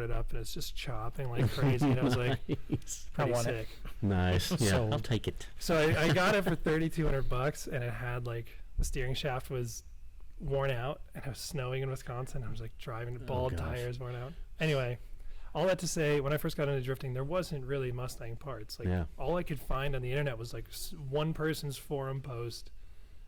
it up, and it's just chopping like crazy. And I was like, pretty sick. Nice. Yeah, so, I'll take it. So I got it for $3,200, and it had like the steering shaft was worn out, and it was snowing in Wisconsin. I was like driving bald tires, worn out. Anyway, all that to say, when I first got into drifting, there wasn't really Mustang parts. Like all I could find on the internet was like one person's forum post,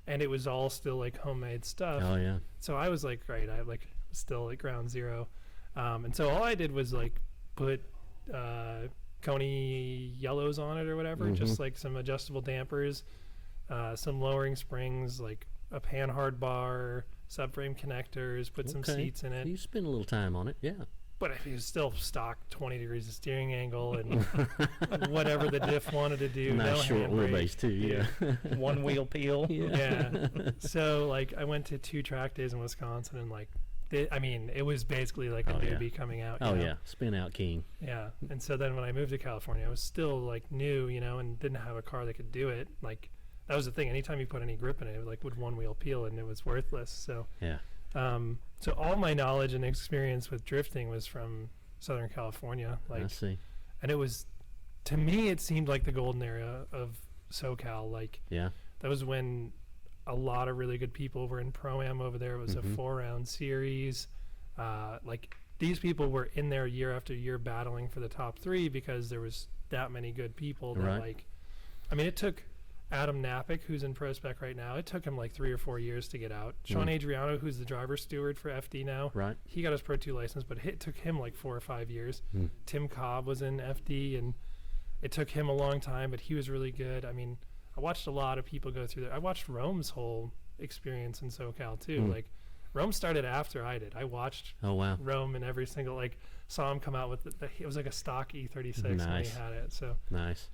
and it was all still like homemade stuff. Oh yeah. So I was like, great, I like still at ground zero, and so all I did was like put Coney yellows on it or whatever, just like some adjustable dampers, some lowering springs, like a panhard bar, subframe connectors, put some seats in it. So you spent a little time on it, yeah. But it was still stock 20 degrees of steering angle and whatever the diff wanted to do. Nice short wheelbase too, yeah. One wheel peel. Yeah. So like I went to 2 track days in Wisconsin, and like it was basically like a newbie coming out. Oh yeah, spin out king. Yeah. And so then when I moved to California, I was still like new, and didn't have a car that could do it. Like that was the thing. Anytime you put any grip in it, like would one wheel peel, and it was worthless. So yeah. So all my knowledge and experience with drifting was from Southern California. Like, I see. And it was, to me, it seemed like the golden era of SoCal. Like, yeah, that was when a lot of really good people were in Pro-Am over there. It was a 4-round series. Like, these people were in there year after year battling for the top 3 because there was that many good people that, like, I mean, it took Adam Napick, who's in Pro Spec right now, it took him like 3 or 4 years to get out. Sean Adriano, who's the driver steward for FD now, he got his Pro 2 license, but it took him like 4 or 5 years. Tim Cobb was in FD, and it took him a long time, but he was really good. I mean, I watched a lot of people go through that. I watched Rome's whole experience in SoCal too. Like, Rome started after I did. I watched Rome in every single, like, saw him come out with it was like a stock E36 when he had it. So nice.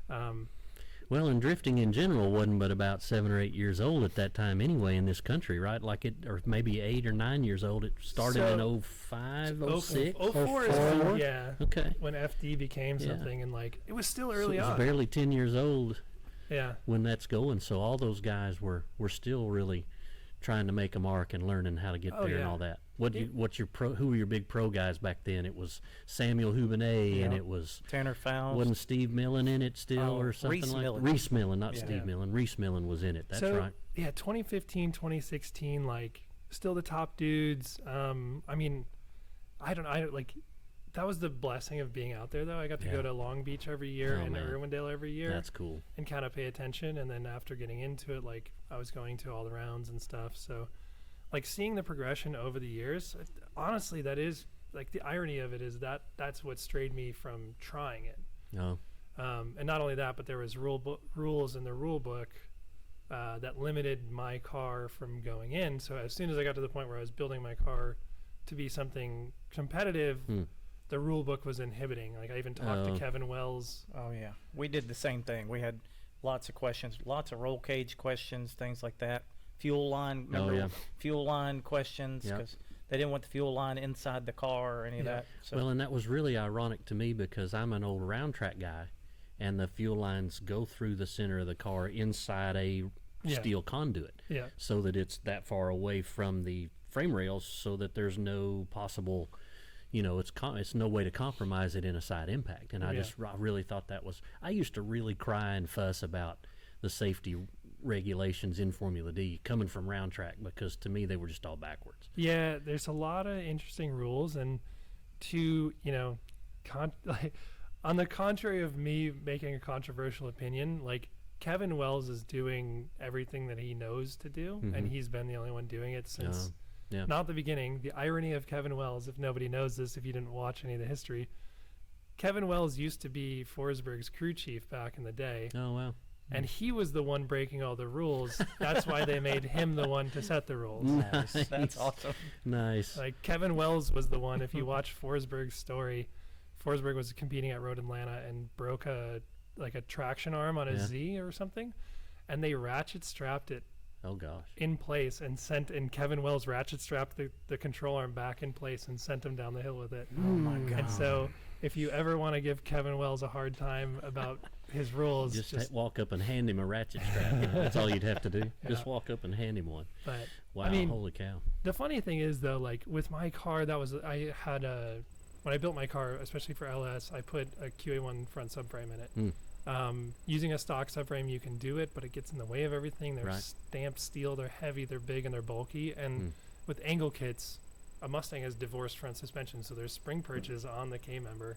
Well, and drifting in general wasn't but about 7 or 8 years old at that time anyway in this country, right? Like it, or maybe 8 or 9 years old. It started in 05, 06? 04 is when, when FD became Yeah. something, and like it was still early on. It was on. barely 10 years old Yeah. when that's going. So all those guys were still really trying to make a mark and learning how to get there and all that. Who were your big pro guys back then? It was Samuel Hubinay and it was Tanner Fowles. Wasn't Steve Millen in it still or something Reese like Millen. Reese Millen, not Steve Millen. Reese Millen was in it. That's right. Yeah, 2015, 2016, like still the top dudes. I mean, I like that was the blessing of being out there though. I got to go to Long Beach every year and Irwindale every year. That's cool. And kind of pay attention, and then after getting into it, like I was going to all the rounds and stuff. So like seeing the progression over the years, honestly, that is like the irony of it is that's what strayed me from trying it. No. And not only that, but there was rules in the rule book that limited my car from going in. So as soon as I got to the point where I was building my car to be something competitive, the rule book was inhibiting. Like I even talked to Kevin Wells. Oh yeah, we did the same thing. We had lots of questions, lots of roll cage questions, things like that. Fuel line, fuel line questions, because they didn't want the fuel line inside the car or any of that. So. Well, and that was really ironic to me because I'm an old round track guy, and the fuel lines go through the center of the car inside a steel conduit, so that it's that far away from the frame rails, so that there's no possible, it's no way to compromise it in a side impact. And I really thought that was. I used to really cry and fuss about the safety regulations in Formula D coming from round track, because to me they were just all backwards. Yeah, there's a lot of interesting rules, and on the contrary of me making a controversial opinion, like Kevin Wells is doing everything that he knows to do, and he's been the only one doing it since not the beginning. The irony of Kevin Wells, if nobody knows this, if you didn't watch any of the history, Kevin Wells used to be Forsberg's crew chief back in the day. Oh, wow. And he was the one breaking all the rules. That's why they made him the one to set the rules. Nice. That's awesome. Nice. Like Kevin Wells was the one. If you watch Forsberg's story, Forsberg was competing at Road Atlanta and broke a traction arm on a Z or something, and they ratchet strapped it. Oh gosh. In place and Kevin Wells ratchet strapped the control arm back in place and sent him down the hill with it. Oh my God. And so if you ever want to give Kevin Wells a hard time about his rules, just walk up and hand him a ratchet strap. That's all you'd have to do. Just walk up and hand him one. But wow, holy cow. The funny thing is though, like with my car, I had a when I built my car, especially for LS, I put a QA1 front subframe in it. Using a stock subframe, you can do it, but it gets in the way of everything. They're stamped steel, they're heavy, they're big, and they're bulky. And with angle kits, a Mustang has divorced front suspension, so there's spring perches on the K-member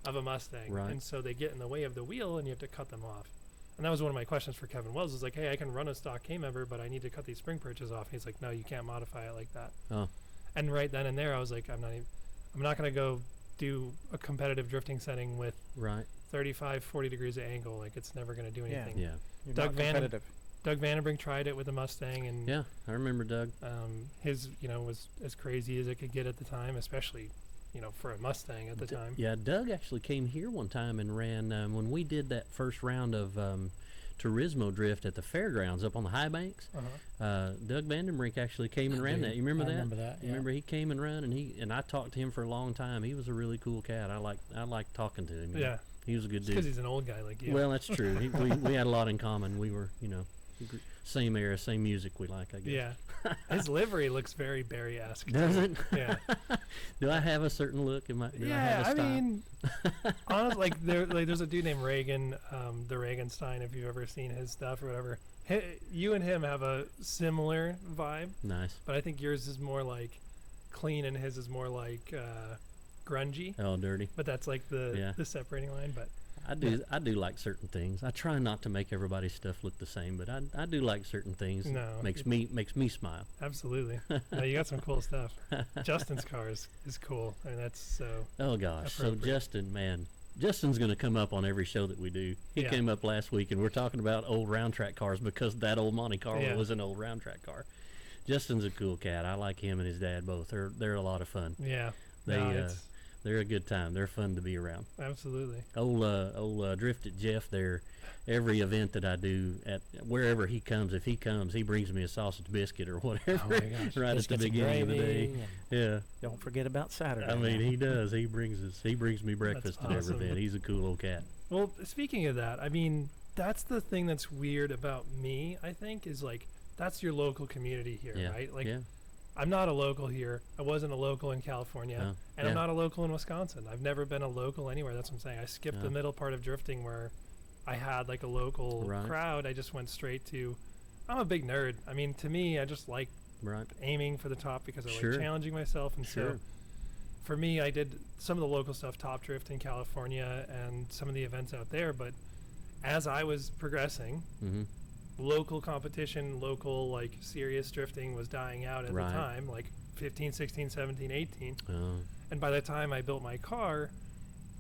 of a Mustang. And so they get in the way of the wheel, and you have to cut them off. And that was one of my questions for Kevin Wells. Is like, hey, I can run a stock K-member, but I need to cut these spring perches off. And he's like, no, you can't modify it like that. And right then and there, I was like, I'm not going to go do a competitive drifting setting with 35, 40 degrees of angle. Like, it's never going to do anything. Yeah. Doug Vandenbrink tried it with a Mustang, and yeah, I remember Doug. His, was as crazy as it could get at the time, especially, for a Mustang at the time. Yeah, Doug actually came here one time and ran when we did that first round of Turismo drift at the fairgrounds up on the high banks. Doug Vandenbrink actually came and ran that. You remember that? I remember that. Yeah. Remember he came and ran, and I talked to him for a long time. He was a really cool cat. I liked talking to him. Yeah, he was a good dude. Because he's an old guy like you. Well, that's true. We had a lot in common. We were, same era, same music we like, I guess. Yeah. His livery looks very Barry-esque. Does it? Yeah. Do I have a certain look? Do I have a style? mean, honestly, there's a dude named Reagan, the Reaganstein, if you've ever seen his stuff or whatever. You and him have a similar vibe. Nice. But I think yours is more like clean and his is more like grungy. Oh, dirty. But that's like the separating line. But I do like certain things. I try not to make everybody's stuff look the same, but I do like certain things. No, makes me smile. Absolutely. No, you got some cool stuff. Justin's car is cool. I mean, that's so. Oh gosh, so Justin's going to come up on every show that we do. He came up last week, and we're talking about old round track cars because that old Monte Carlo was an old round track car. Justin's a cool cat. I like him and his dad both. They're a lot of fun. Yeah. They're a good time. They're fun to be around. Absolutely. Old Drift at Jeff there. Every event that I do at wherever he comes, if he comes, he brings me a sausage biscuit or whatever. Oh my gosh. Right at the beginning of the day. Yeah. Don't forget about Saturday. I mean, he does. He brings me breakfast at every event. He's a cool old cat. Well, speaking of that, I mean, that's the thing that's weird about me, I think, is like that's your local community here, right? Like I'm not a local here. I wasn't a local in California, and I'm not a local in Wisconsin. I've never been a local anywhere. That's what I'm saying. I skipped the middle part of drifting where I had like a local crowd. I just went straight to. I'm a big nerd. I mean, to me, I just like aiming for the top because I like challenging myself, and so for me, I did some of the local stuff, Top Drift in California, and some of the events out there. But as I was progressing. Local competition, local like serious drifting was dying out at the time, like 15, 16, 17, 18. And by the time I built my car,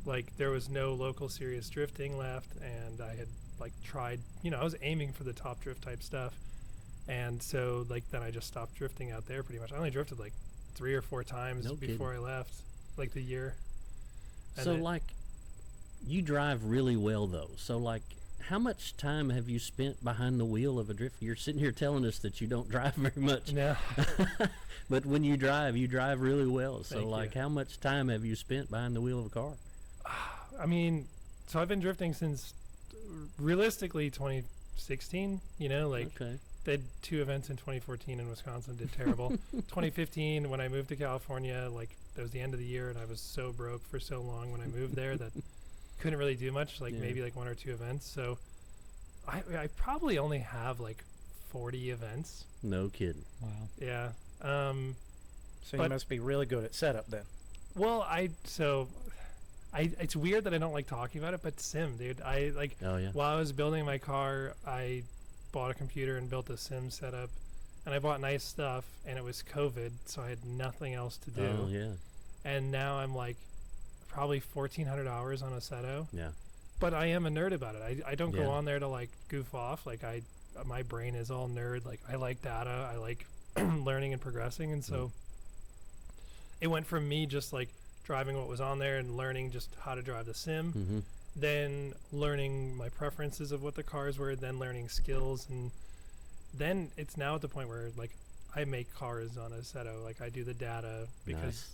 like there was no local serious drifting left, and I had like tried, I was aiming for the Top Drift type stuff. And so like then I just stopped drifting out there pretty much. I only drifted like 3 or 4 times before I left, like the year. And so like you drive really well though. So like how much time have you spent behind the wheel of a drift? You're sitting here telling us that you don't drive very much. Yeah. But when you drive really well. So, how much time have you spent behind the wheel of a car? I mean, so I've been drifting since realistically 2016. Did 2 events in 2014 in Wisconsin, did terrible. 2015, when I moved to California, like that was the end of the year, and I was so broke for so long when I moved there that couldn't really do much, maybe like 1 or 2 events. So I probably only have like 40 events. No kidding. Wow. Yeah. So you must be really good at setup then. Well, it's weird that I don't like talking about it, but sim, dude. While I was building my car, I bought a computer and built a sim setup, and I bought nice stuff, and it was COVID, so I had nothing else to do. Oh, yeah. And now I'm like probably 1,400 hours on a Seto. Yeah. But I am a nerd about it. I don't go on there to like goof off. Like my brain is all nerd. Like I like data. I like learning and progressing. And so it went from me just like driving what was on there and learning just how to drive the sim, then learning my preferences of what the cars were, then learning skills. And then it's now at the point where like I make cars on a Seto. Like I do the data because,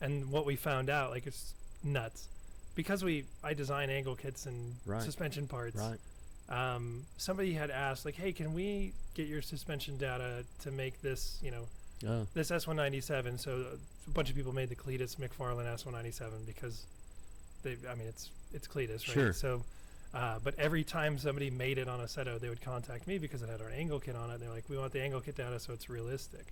and what we found out, like it's nuts. Because I design angle kits and suspension parts. Somebody had asked, like, hey, can we get your suspension data to make this, this S197. So a bunch of people made the Cletus McFarlane S197 because it's Cletus, right? Sure. So, but every time somebody made it on a Seto, they would contact me because it had an angle kit on it. And they're like, we want the angle kit data so it's realistic.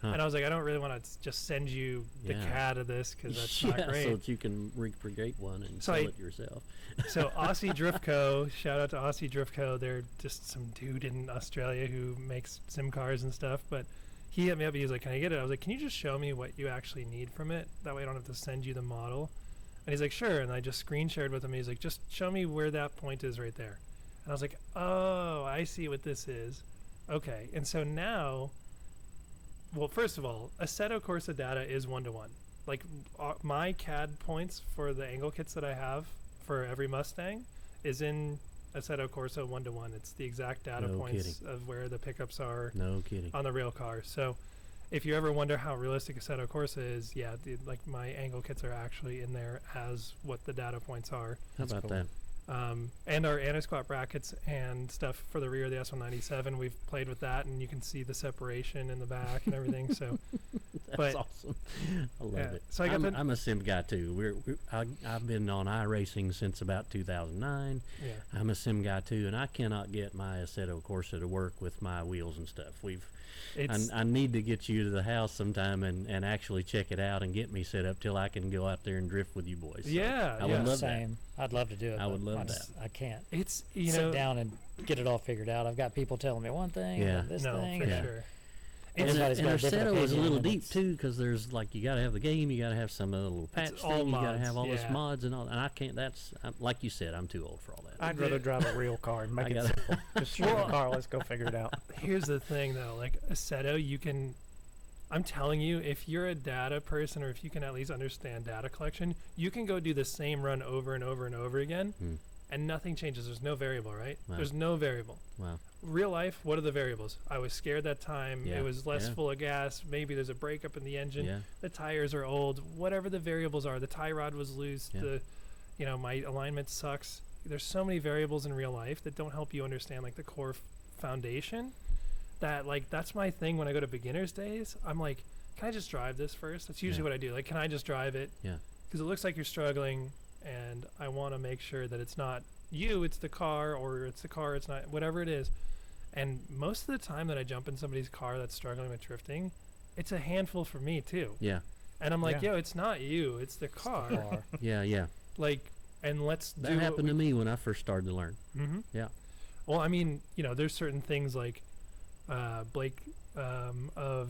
And I was like, I don't really want to just send you the CAD of this because that's not great. So that you can recreate one and sell it yourself. So Aussie Drift Co., shout out to Aussie Drift Co. They're just some dude in Australia who makes sim cars and stuff. But he hit me up. He was like, can I get it? I was like, can you just show me what you actually need from it? That way I don't have to send you the model. And he's like, sure. And I just screen shared with him. He's like, just show me where that point is right there. And I was like, oh, I see what this is. Okay. And so now... Well, first of all, Assetto Corsa data is 1-to-1. Like, my CAD points for the angle kits that I have for every Mustang is in Assetto Corsa 1-to-1. It's the exact data points of where the pickups are on the real car. So if you ever wonder how realistic Assetto Corsa is, like my angle kits are actually in there as what the data points are. How about that? And our anti-squat brackets and stuff for the rear of the S197, we've played with that, and you can see the separation in the back and everything. So, that's awesome. I love it. So I'm a sim guy too. I've been on iRacing since about 2009. Yeah. I'm a sim guy too, and I cannot get my Assetto Corsa to work with my wheels and stuff. I need to get you to the house sometime and actually check it out and get me set up till I can go out there and drift with you boys. So I would love that. I'd love to do it. I would love that. I can't. It's sit down and get it all figured out. I've got people telling me one thing, this thing. For sure. And our Assetto is a little deep too, because there's like, you got to have the game, you got to have some little patch thing, you got to have all this mods and all. And I can't. Like you said, I'm too old for all that. I'd rather drive a real car and make it simple. Just show the car. Let's go figure it out. Here's the thing, though. Like Assetto, you can. I'm telling you, if you're a data person, or if you can at least understand data collection, you can go do the same run over and over and over again, and nothing changes. There's no variable, right? Wow. There's no variable. Wow. Real life, what are the variables? I was scared that time. Yeah. It was less full of gas. Maybe there's a breakup in the engine. Yeah. The tires are old. Whatever the variables are, the tie rod was loose. My alignment sucks. There's so many variables in real life that don't help you understand like the core foundation. That's my thing when I go to beginner's days. I'm like, can I just drive this first? That's usually what I do. Like, can I just drive it? Yeah. Because it looks like you're struggling, and I want to make sure that it's not you, it's the car, or it's the car, it's not, whatever it is. And most of the time that I jump in somebody's car that's struggling with drifting, it's a handful for me too. Yeah. And I'm like, yo, it's not you, it's the car. Yeah. Like, and that happened to me when I first started to learn. Mm-hmm. Yeah. Well, I mean, there's certain things like Blake of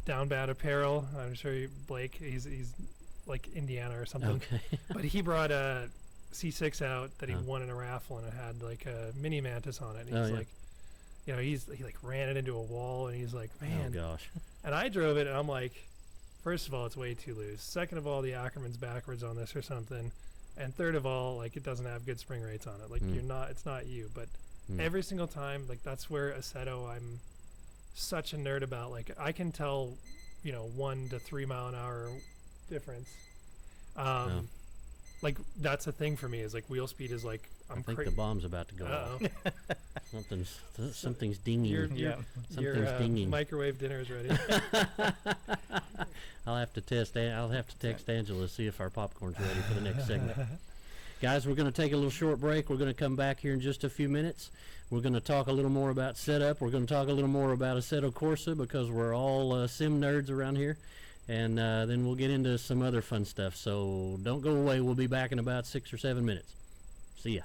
Down Bad Apparel. I'm sure Blake, he's like Indiana or something. Okay. But he brought a C6 out that he won in a raffle, and it had like a mini Mantis on it. And he's like, he like ran it into a wall, and he's like, man. Oh gosh. And I drove it, and I'm like, first of all, it's way too loose. Second of all, the Ackerman's backwards on this or something. And third of all, like, it doesn't have good spring rates on it. Like, it's not you. But every single time, like, that's where Assetto, I'm such a nerd about. Like, I can tell, 1 to 3 mile an hour difference. Like, that's a thing for me, is like wheel speed is like, I think the bomb's about to go off. Something's dinging. Your dinging. Microwave dinner is ready. I'll have to text Angela to see if our popcorn's ready for the next segment. Guys, we're going to take a little short break. We're going to come back here in just a few minutes. We're going to talk a little more about setup. We're going to talk a little more about Assetto Corsa, because we're all sim nerds around here. And then we'll get into some other fun stuff. So don't go away. We'll be back in about 6 or 7 minutes. See ya.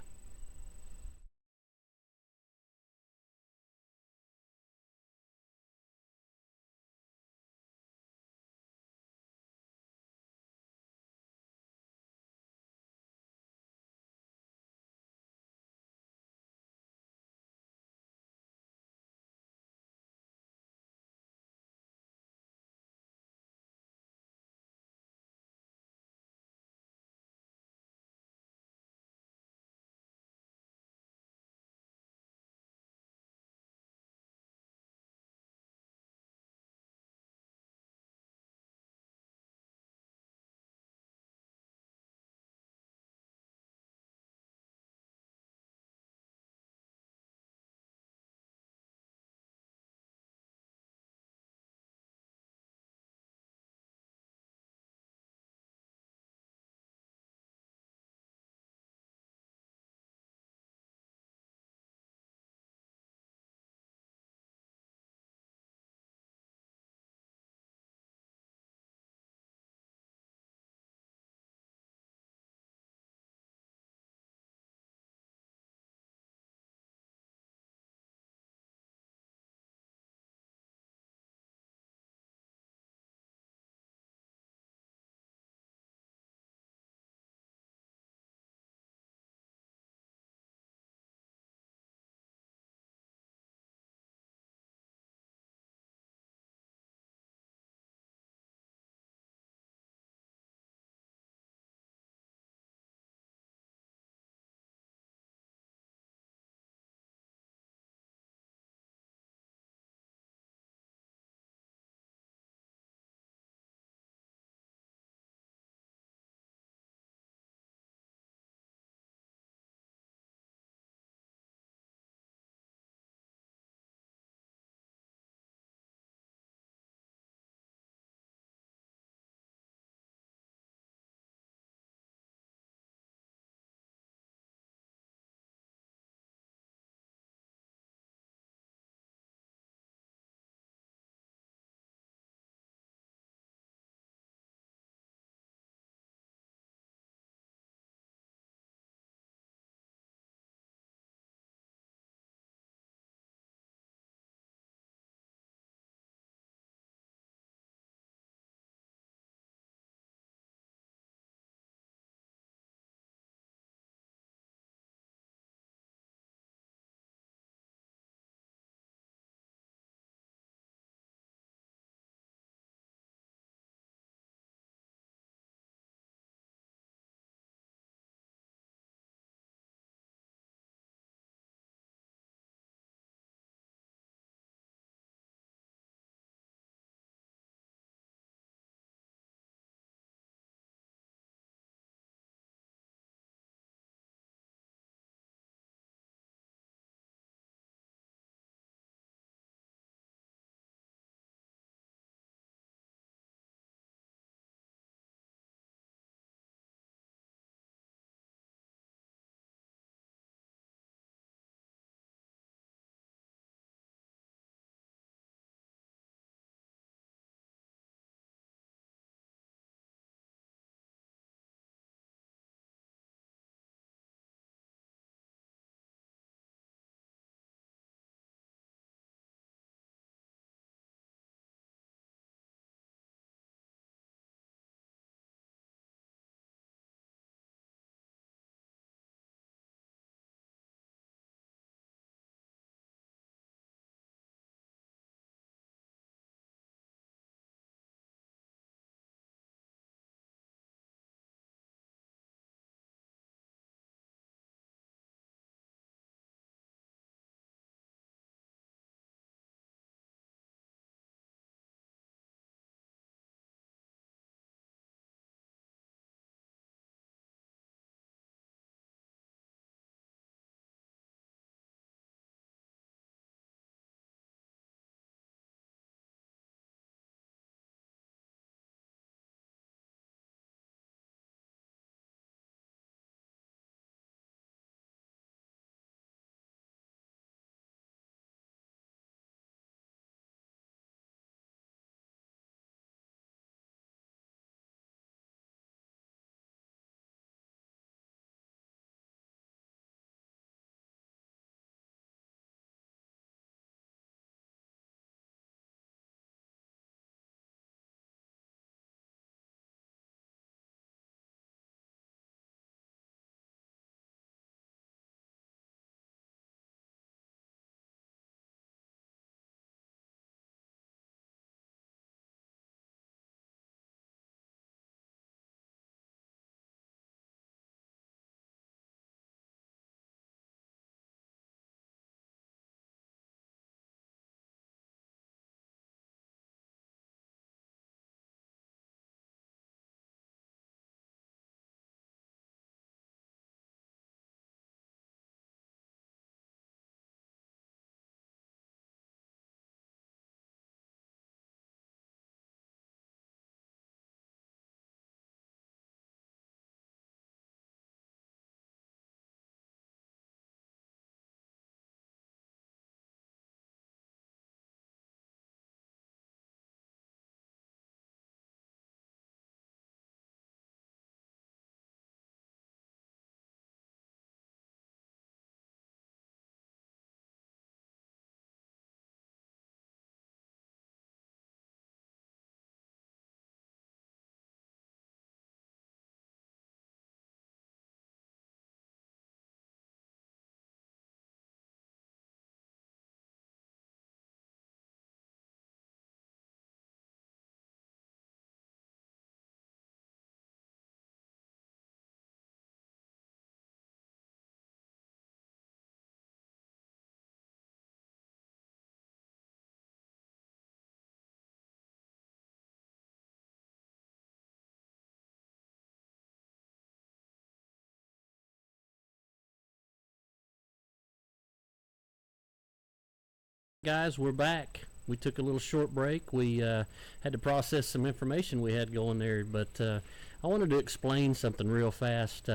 Guys, we're back. We took a little short break. We had to process some information we had going there, but I wanted to explain something real fast.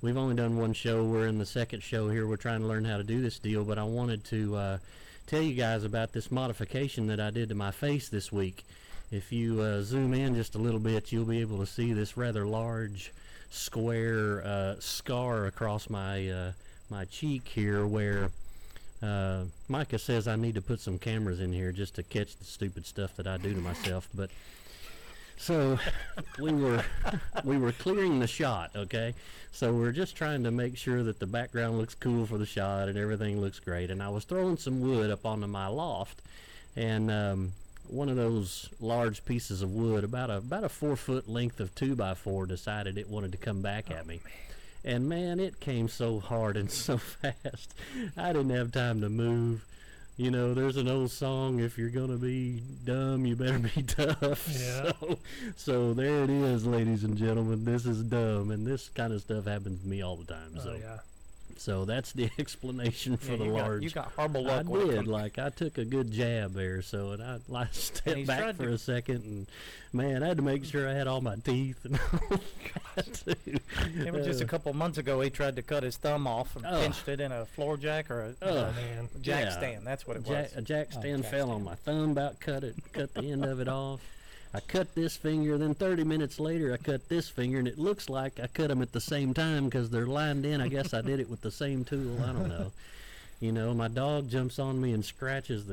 We've only done one show. We're in the second show here. We're trying to learn how to do this deal, but I wanted to tell you guys about this modification that I did to my face this week. If you zoom in just a little bit, you'll be able to see this rather large square scar across my my cheek here where Micah says I need to put some cameras in here just to catch the stupid stuff that I do to myself. But so we were clearing the shot, okay? So we're just trying to make sure that the background looks cool for the shot and everything looks great. And I was throwing some wood up onto my loft, and one of those large pieces of wood, about a 4 foot length of 2x4, decided it wanted to come back at me. And man, it came so hard and so fast. I didn't have time to move. You know, there's an old song, if you're going to be dumb, you better be tough. Yeah. So there it is, ladies and gentlemen. This is dumb, and this kind of stuff happens to me all the time. Oh, So yeah. So that's the explanation for the large. You got horrible luck. I did. Like, I took a good jab there, so and I stepped back for a second, and man, I had to make sure I had all my teeth and all that too. It was just a couple months ago. He tried to cut his thumb off and pinched it in a floor jack or a jack stand. That's what it was. A jack stand fell on my thumb. About cut the end of it off. I cut this finger, then 30 minutes later I cut this finger, and it looks like I cut them at the same time because they're lined in. I guess I did it with the same tool. I don't know. You know, my dog jumps on me and scratches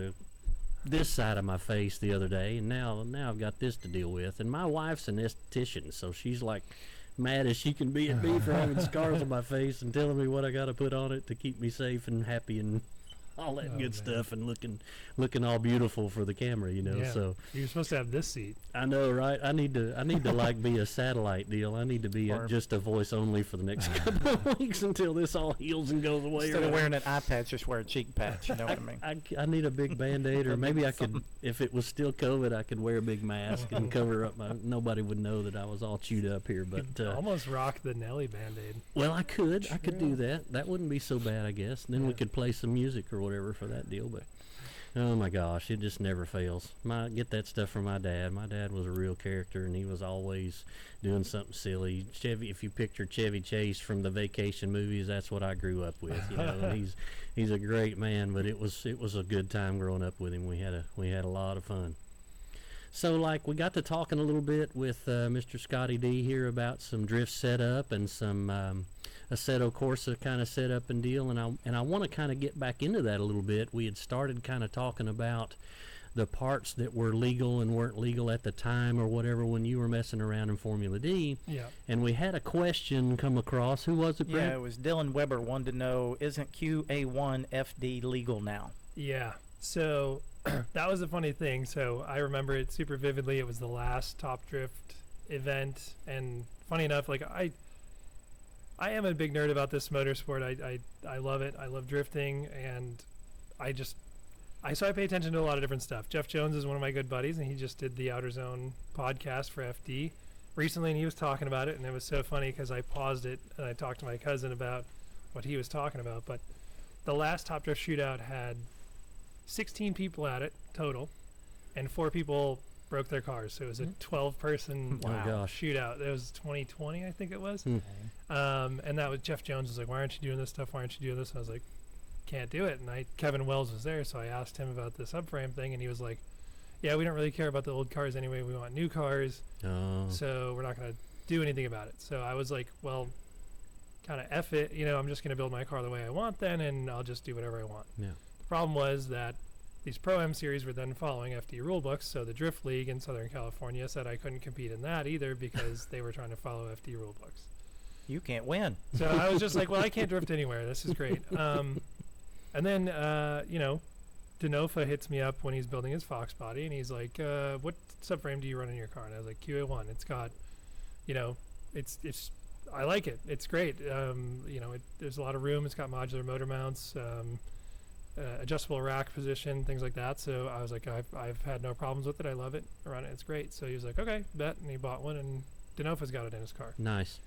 this side of my face the other day, and now I've got this to deal with. And my wife's an esthetician, so she's like mad as she can be at me for having scars on my face and telling me what I got to put on it to keep me safe and happy and all that good stuff and looking all beautiful for the camera, you know. Yeah. So you're supposed to have this seat. I know, right? I need to like be a satellite deal. I need to be just a voice only for the next couple of weeks until this all heals and goes away. Instead of wearing an eye patch, just wear a cheek patch. You know what I mean? I need a big Band-Aid, or maybe I could, if it was still COVID, I could wear a big mask and cover up nobody would know that I was all chewed up here. But almost rock the Nelly Band-Aid. Well, I could do that. That wouldn't be so bad, I guess. And then we could play some music or whatever for that deal. But oh my gosh, it just never fails. Get that stuff from my dad. My dad was a real character, and he was always doing something silly. Chevy, if you picture Chevy Chase from the vacation movies, that's what I grew up with. You know, and he's a great man. But it was a good time growing up with him. We had a lot of fun. So, like, we got to talking a little bit with Mr. ScotiDi here about some drift setup and some Assetto Corsa kind of setup and deal, and I want to kind of get back into that a little bit. We had started kind of talking about the parts that were legal and weren't legal at the time or whatever when you were messing around in Formula D. Yeah. And we had a question come across. Who was it, Brent? Yeah, it was Dylan Weber wanted to know, isn't QA1 FD legal now? Yeah. So that was a funny thing. So I remember it super vividly. It was the last Top Drift event, and funny enough, like I am a big nerd about this motorsport. I love it. I love drifting, and I pay attention to a lot of different stuff. Jeff Jones is one of my good buddies, and he just did the Outer Zone podcast for FD recently, and he was talking about it, and it was so funny because I paused it and I talked to my cousin about what he was talking about. But the last Top Drift shootout had 16 people at it total, and 4 people broke their cars. So it was a 12-person shootout. It was 2020, I think it was. And that was Jeff Jones was like, "Why aren't you doing this stuff? Why aren't you doing this?" And I was like, "Can't do it." And Kevin Wells was there, so I asked him about the subframe thing, and he was like, "Yeah, we don't really care about the old cars anyway. We want new cars, so we're not going to do anything about it." So I was like, "Well, kind of F it. You know, I'm just going to build my car the way I want then, and I'll just do whatever I want." Yeah. The problem was that these Pro-Am series were then following FD rulebooks, so the Drift League in Southern California said I couldn't compete in that either because they were trying to follow FD rulebooks. You can't win. So I was just like, well, I can't drift anywhere. This is great. And then, you know, Denofa hits me up when he's building his Fox body, and he's like, what subframe do you run in your car? And I was like, QA1. It's got, you know, it's I like it. It's great. You know, there's a lot of room. It's got modular motor mounts, adjustable rack position, things like that. So I was like, I've had no problems with it. I love it. I run it. It's great. So he was like, okay, bet. And he bought one, and Denofa's got it in his car. Nice.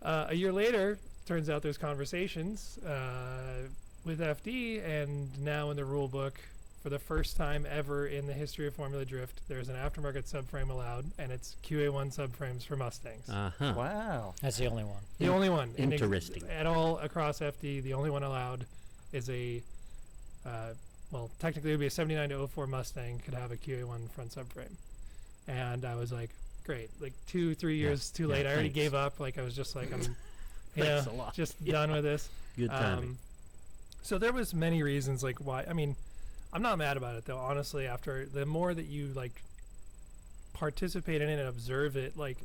A year later, turns out there's conversations. with FD, and now in the rule book, for the first time ever in the history of Formula Drift, there's an aftermarket subframe allowed, and it's QA1 subframes for Mustangs. Uh-huh. Wow. That's the only one. The only one. Interesting. At all across FD, the only one allowed is a, well, technically it would be a 79 to 04 Mustang could have a QA1 front subframe. And I was like, great. Like 2-3 years too late. I already gave up. Like I was just like, I'm just done with this. Good timing. So there was many reasons like why. I mean, I'm not mad about it though. Honestly, after the more that you like participate in it and observe it, like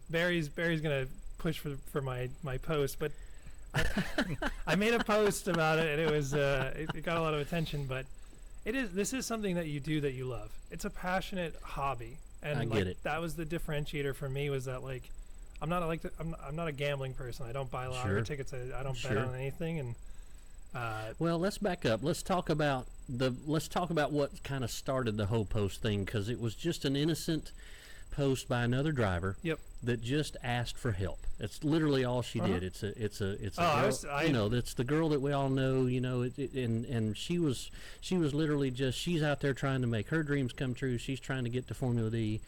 Barry's gonna push for my post, but I made a post about it and it was it got a lot of attention. But this is something that you do that you love. It's a passionate hobby, and I get it. That was the differentiator for me, was that like I'm not a gambling person. I don't buy lottery tickets. I don't bet on anything. And well, let's back up. Let's talk about what kind of started the whole post thing, because it was just an innocent post by another driver. Yep. That just asked for help. It's literally all she did. It's a girl, you know, that's the girl that we all know, you know, and she was literally just, she's out there trying to make her dreams come true. She's trying to get to Formula D.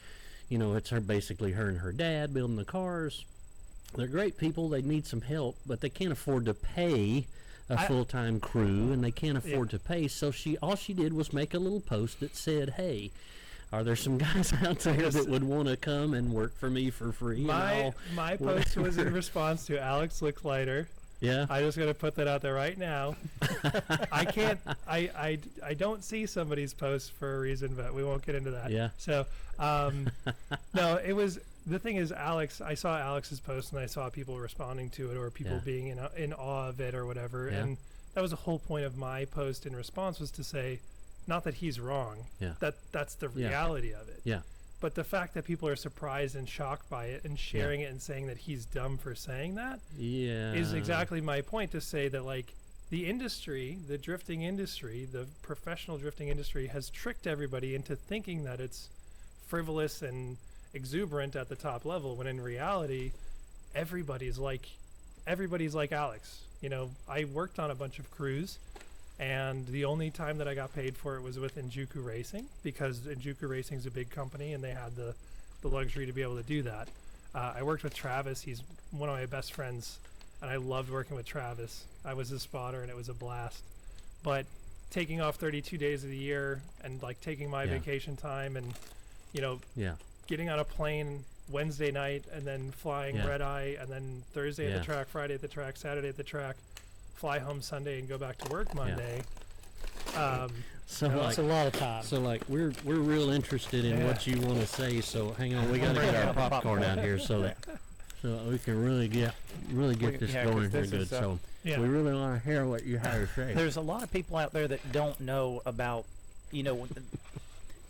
You know, it's basically her and her dad building the cars. They're great people. They need some help, but they can't afford to pay a full-time crew, and they can't afford to pay. So all she did was make a little post that said, "Hey, are there some guys out there that would want to come and work for me for free?" My post was in response to Alex Licklider. Yeah. I just got to put that out there right now. I can't. I don't see somebody's post for a reason, but we won't get into that. Yeah. So, no, it was. The thing is, Alex, I saw Alex's post and I saw people responding to it, or people being in awe of it or whatever. Yeah. And that was the whole point of my post in response, was to say, not that he's wrong. Yeah. That's the reality of it. Yeah. But the fact that people are surprised and shocked by it and sharing it and saying that he's dumb for saying that is exactly my point, to say that, like, the industry, the drifting industry, the professional drifting industry, has tricked everybody into thinking that it's frivolous and exuberant at the top level, when in reality everybody's like Alex. You know, I worked on a bunch of crews, and the only time that I got paid for it was with Injuku Racing, because Injuku Racing is a big company and they had the luxury to be able to do that. I worked with Travis. He's one of my best friends, and I loved working with Travis. I was his spotter and it was a blast. But taking off 32 days of the year and like taking my vacation time, and you know, getting on a plane Wednesday night and then flying red eye, and then Thursday at the track, Friday at the track, Saturday at the track, fly home Sunday and go back to work Monday. So it's a lot of time. So like we're real interested in what you want to say. So hang on, we got to get our popcorn out here so we can really get this going here good. So we really want to hear what you have to say. There's a lot of people out there that don't know about, you know,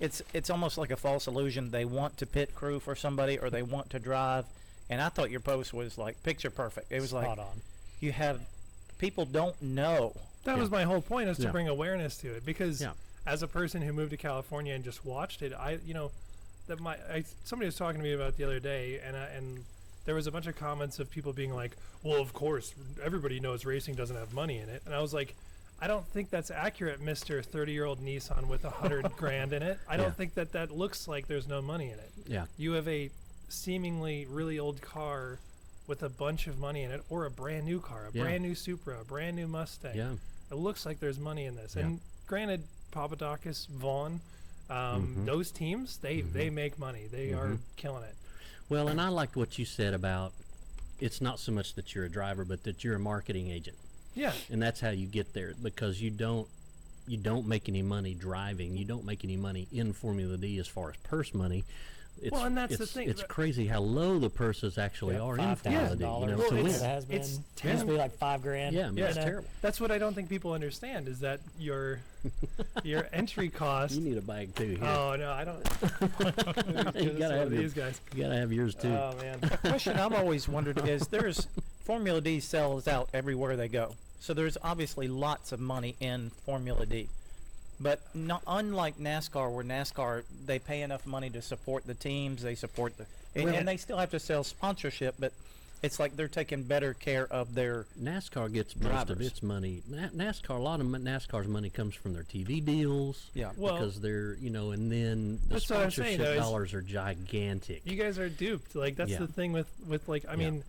it's almost like a false illusion. They want to pit crew for somebody, or they want to drive. And I thought your post was like picture perfect. It was spot like on. You have people don't know. That was my whole point, is to bring awareness to it, because as a person who moved to California and just watched it, somebody was talking to me about it the other day, and there was a bunch of comments of people being like, well, of course everybody knows racing doesn't have money in it. And I was like, I don't think that's accurate, Mr. 30-year-old Nissan with $100,000 in it. I don't think that looks like there's no money in it. Yeah. You have a seemingly really old car with a bunch of money in it, or a brand new car, a brand new Supra, a brand new Mustang. Yeah. It looks like there's money in this. And granted, Papadakis, Vaughn, those teams, they make money. They are killing it. Well, and I liked what you said about, it's not so much that you're a driver, but that you're a marketing agent. Yeah. And that's how you get there, because you don't make any money driving. You don't make any money in Formula D as far as purse money. And that's the thing. It's crazy how low the purses actually are in Formula D. You know, well, to win. It has been. It used to be like $5,000. Yeah, it's terrible. That's what I don't think people understand, is that your entry cost. You need a bag too. Here. Oh no, I don't. You gotta have these guys. You gotta have yours too. Oh man. A question I've always wondered is, there's Formula D sells out everywhere they go, so there's obviously lots of money in Formula D. But unlike NASCAR, where NASCAR, they pay enough money to support the teams, they support and they still have to sell sponsorship. But It's like they're taking better care of their NASCAR gets drivers. most of its money. NASCAR, a lot of NASCAR's money comes from their TV deals. Yeah. Well, because they're, and then the that's what I'm saying, sponsorship though, is dollars are gigantic. you guys are duped. Like that's Yeah. the thing with like I mean,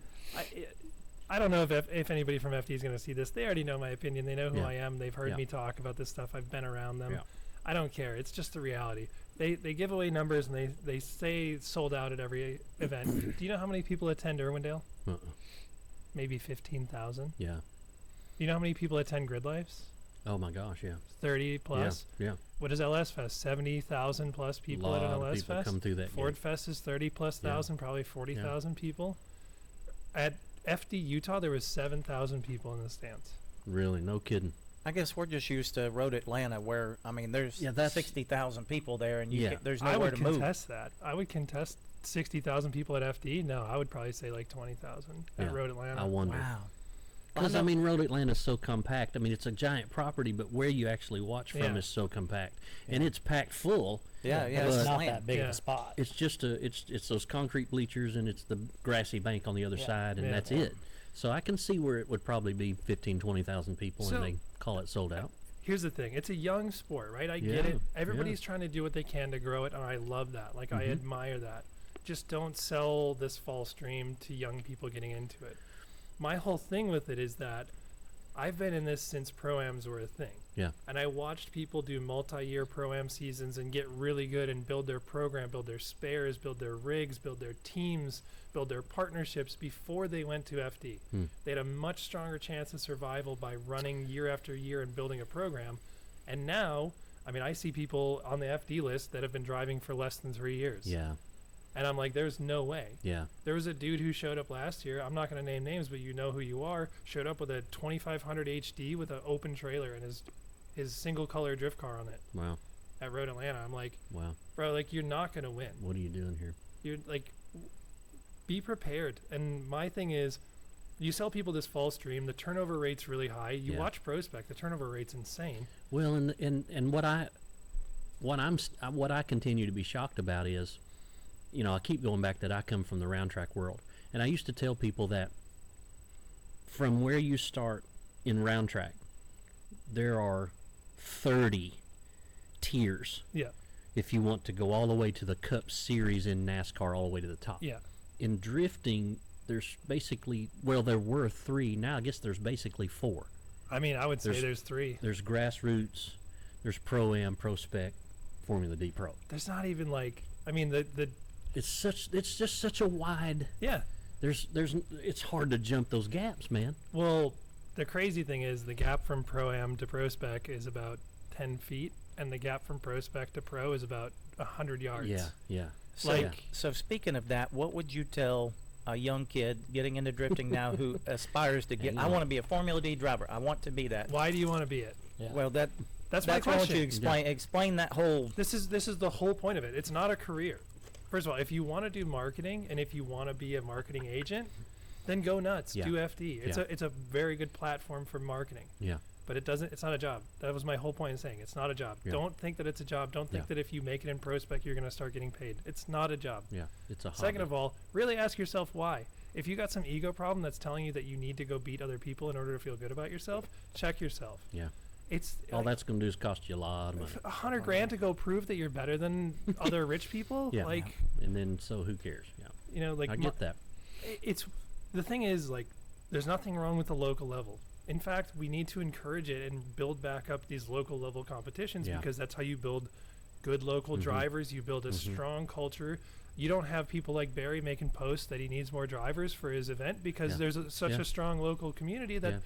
I don't know if anybody from FD is going to see this. They already know my opinion. They know who Yeah. I am. They've heard Yeah. me talk about this stuff. I've been around them. Yeah. I don't care. It's just the reality. They give away numbers and they say sold out at every event. Do you know how many people attend Irwindale? Uh-uh. Maybe 15,000. Yeah. Do you know how many people attend Grid Lives? Oh my gosh, yeah. 30 plus. Yeah. What is LS Fest? 70,000 plus people lot at an of LS people Fest. come through that Ford gate. Fest is 30 plus Yeah. thousand, probably 40,000 people. At FD Utah, there was 7,000 people in the stands. Really, no kidding. I guess we're just used to Road Atlanta, where I mean, there's Yeah, that's- 60,000 people there, and Yeah. there's I nowhere would to move. contest that. I would contest 60,000 people at FD. No, I would probably say like 20,000 at Yeah. Road Atlanta. I wonder. Wow. Because, I I know- mean, Road Atlanta's so compact. I mean, it's a giant property, but where you actually watch from Yeah. is so compact. And it's packed full. Yeah, yeah, But it's it's But- not slammed. that big of Yeah. a spot. It's just it's those concrete bleachers and it's the grassy bank on the other Yeah. side, and Yeah. that's it. So I can see where it would probably be 20,000 people, So- and they call it sold out. Here's the thing. It's a young sport, right? I get Yeah, it. yeah. Everybody's trying to do what they can to grow it, and I love that. Like, I Mhm. admire that. Just don't sell this false dream to young people getting into it. My whole thing with it is that I've been in this since Pro-Ams were a thing. Yeah. And I watched people do multi-year Pro-Am seasons and get really good and build their program, build their spares, build their rigs, build their teams, build their partnerships before they went to FD. They had a much stronger chance of survival by running year after year and building a program. And now, I mean, I see people on the FD list that have been driving for less than 3 years. Yeah, And I'm like, there's no way. yeah. There was a dude who showed up last year. I'm not going to name names, but you know who you are. Showed up with a 2500 HD with an open trailer and his single color drift car on it Wow, at Road Atlanta. I'm like, wow. bro, like you're not going to win. What are you doing here? You're like, be prepared. And my thing is, you sell people this false dream. The turnover rate's really high. You Yeah. watch Prospect. The turnover rate's insane. Well, and what I continue to be shocked about is, I keep going back that I come from the round track world, and I used to tell people that from where you start in round track, there are 30 tiers. Yeah. If you want to go all the way to the Cup Series in NASCAR, all the way to the top. Yeah. In drifting, there's basically, there were 3. Now I guess there's basically 4. I mean, I would say There's- there's 3. There's grassroots, there's Pro-Am, Pro Spec, Formula D Pro. There's not even like, I mean, the It's just such a wide. yeah. It's hard to jump those gaps, man. Well, the crazy thing is the gap from Pro-Am to Pro Spec is about 10 feet, and the gap from Pro Spec to Pro is about 100 yards. Yeah. So, Like- so speaking of that, what would you tell a young kid getting into drifting now who aspires to get? Hang I on. want to be a Formula D driver. I want to be that. Why do you want to be it? Yeah. Well, That's my that's what I want question. you to explain. Explain that whole. This is the whole point of it. It's not a career. First of all, if you want to do marketing and if you want to be a marketing agent, then go nuts. Yeah. Do FD. Yeah. It's a very good platform for marketing. Yeah. But it's not a job. That was my whole point in saying it's not a job. Yeah. Don't think that it's a job. Don't think Yeah. that if you make it in Prospec you're going to start getting paid. It's not a job. Yeah. It's a Second hobby. of all, really ask yourself why. If you got some ego problem that's telling you that you need to go beat other people in order to feel good about yourself, check yourself. Yeah. It's All that's going to do is cost you a lot of money. $100 grand to go prove that you're better than other rich people. Yeah. Like, And then, so who cares? Yeah. like I get that. it's the thing is like there's nothing wrong with the local level. In fact, we need to encourage it and build back up these local level competitions Yeah. because that's how you build good local Mhm. drivers. You build a Mhm. strong culture. You don't have people like Barry making posts that he needs more drivers for his event because Yeah. there's such Yeah. a strong local community that Yeah.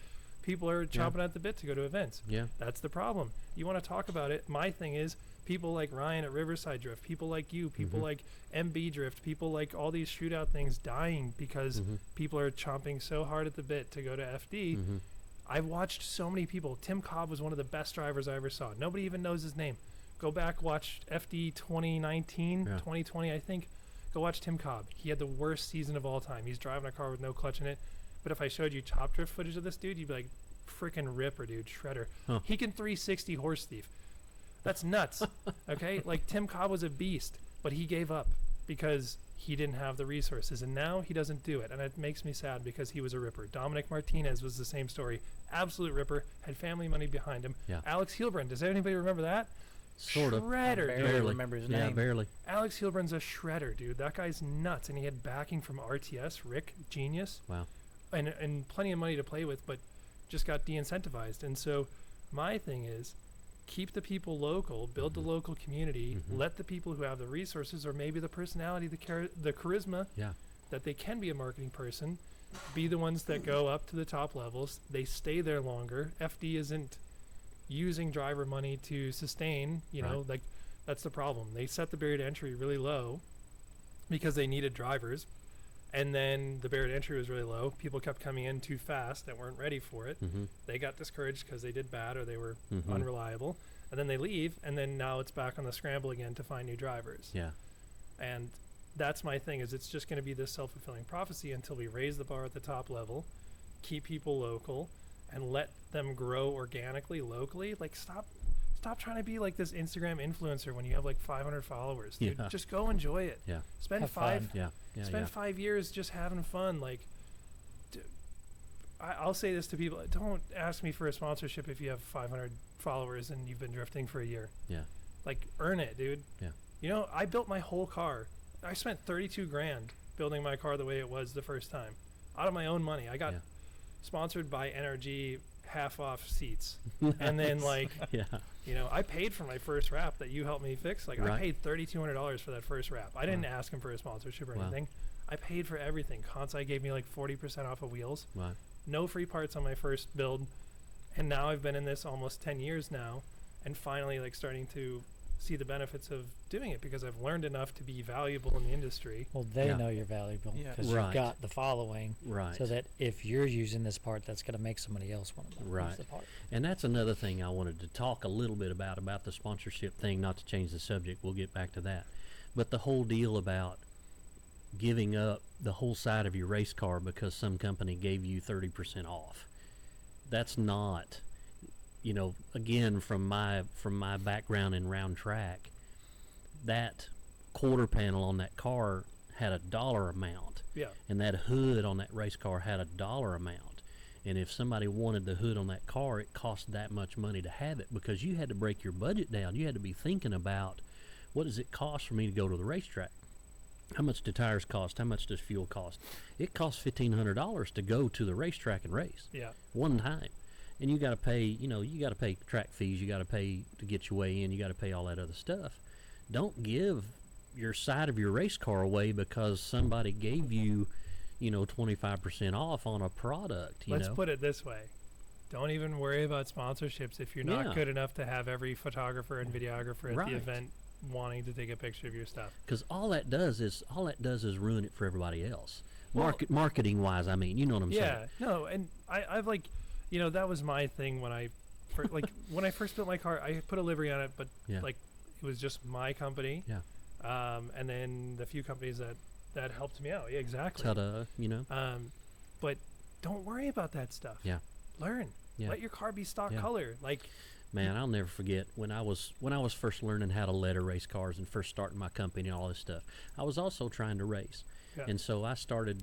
people are chomping at the bit to go to events. Yeah. That's the problem. You want to talk about it. My thing is people like Ryan at Riverside Drift, people like you, people Mhm. like MB Drift, people like all these shootout things dying because Mhm. people are chomping so hard at the bit to go to FD. Mhm. I've watched so many people. Tim Cobb was one of the best drivers I ever saw. Nobody even knows his name. Go back, watch FD 2019, Yeah. 2020, I think. Go watch Tim Cobb. He had the worst season of all time. He's driving a car with no clutch in it. But if I showed you top drift footage of this dude, you'd be like, freaking ripper, dude, shredder. Huh. He can 360 horse thief. That's nuts. Okay? Like, Tim Cobb was a beast, but he gave up because he didn't have the resources, and now he doesn't do it, and it makes me sad because he was a ripper. Dominic Martinez was the same story. Absolute ripper, had family money behind him. Yeah. Alex Heilbrunn, does anybody remember that? Sort of. Shredder, I dude. barely remember his name. Yeah, barely. Alex Heilbrunn's a shredder, dude. That guy's nuts, and he had backing from RTS, Rick, genius. Wow. And plenty of money to play with, but just got de-incentivized. And so my thing is, keep the people local, build the local community, let the people who have the resources or maybe the personality, the charisma, that they can be a marketing person, be the ones that go up to the top levels. They stay there longer. FD isn't using driver money to sustain, you know, like that's the problem. They set the barrier to entry really low because they needed drivers. And then the barrier to entry was really low. People kept coming in too fast that weren't ready for it. They got discouraged because they did bad or they were unreliable. And then they leave, and then now it's back on the scramble again to find new drivers. Yeah. And that's my thing, is it's just going to be this self-fulfilling prophecy until we raise the bar at the top level, keep people local, and let them grow organically, locally. Like, stop trying to be like this Instagram influencer when you have like 500 followers. Dude, just go enjoy it. Yeah. Spend Have five. fun. Spend 5 years just having fun. Like, I'll say this to people: don't ask me for a sponsorship if you have 500 followers and you've been drifting for a year. Yeah. Like, earn it, dude. Yeah. You know, I built my whole car. I spent 32 grand building my car the way it was the first time, out of my own money. I got sponsored by NRG, half off seats, and then like, you know, I paid for my first wrap that you helped me fix. Like, I paid $3,200 for that first wrap. I didn't ask him for a sponsorship or anything. I paid for everything. Consci gave me like 40% off of wheels. No free parts on my first build, and now I've been in this almost 10 years now, and finally like starting to see the benefits of doing it because I've learned enough to be valuable in the industry. Well, they know you're valuable because you've got the following, so that if you're using this part, that's going to make somebody else want to use the part. And that's another thing I wanted to talk a little bit about the sponsorship thing, not to change the subject. We'll get back to that. But the whole deal about giving up the whole side of your race car because some company gave you 30% off. That's not, you know, again, from my background in round track, that quarter panel on that car had a dollar amount. Yeah. And that hood on that race car had a dollar amount. And if somebody wanted the hood on that car, it cost that much money to have it because you had to break your budget down. You had to be thinking about, what does it cost for me to go to the racetrack? How much do tires cost? How much does fuel cost? It costs $1,500 to go to the racetrack and race. Yeah. One time. And you got to pay, you know, you got to pay track fees. You got to pay to get your way in. You got to pay all that other stuff. Don't give your side of your race car away because somebody gave you, you know, 25% off on a product. Let's put it this way. Don't even worry about sponsorships if you're not good enough to have every photographer and videographer at the event wanting to take a picture of your stuff. Because all that does is ruin it for everybody else. Marketing wise, I mean, you know what I'm saying? Yeah, no, and I've like, you know, that was my thing when I, when I first built my car, I put a livery on it, but like it was just my company. Yeah. And then the few companies that helped me out. Yeah, exactly. Ta-da, you know. But don't worry about that stuff. Yeah. Learn. Yeah. Let your car be stock color. Like. Man, I'll never forget when I was first learning how to letter race cars and first starting my company and all this stuff. I was also trying to race, and so I started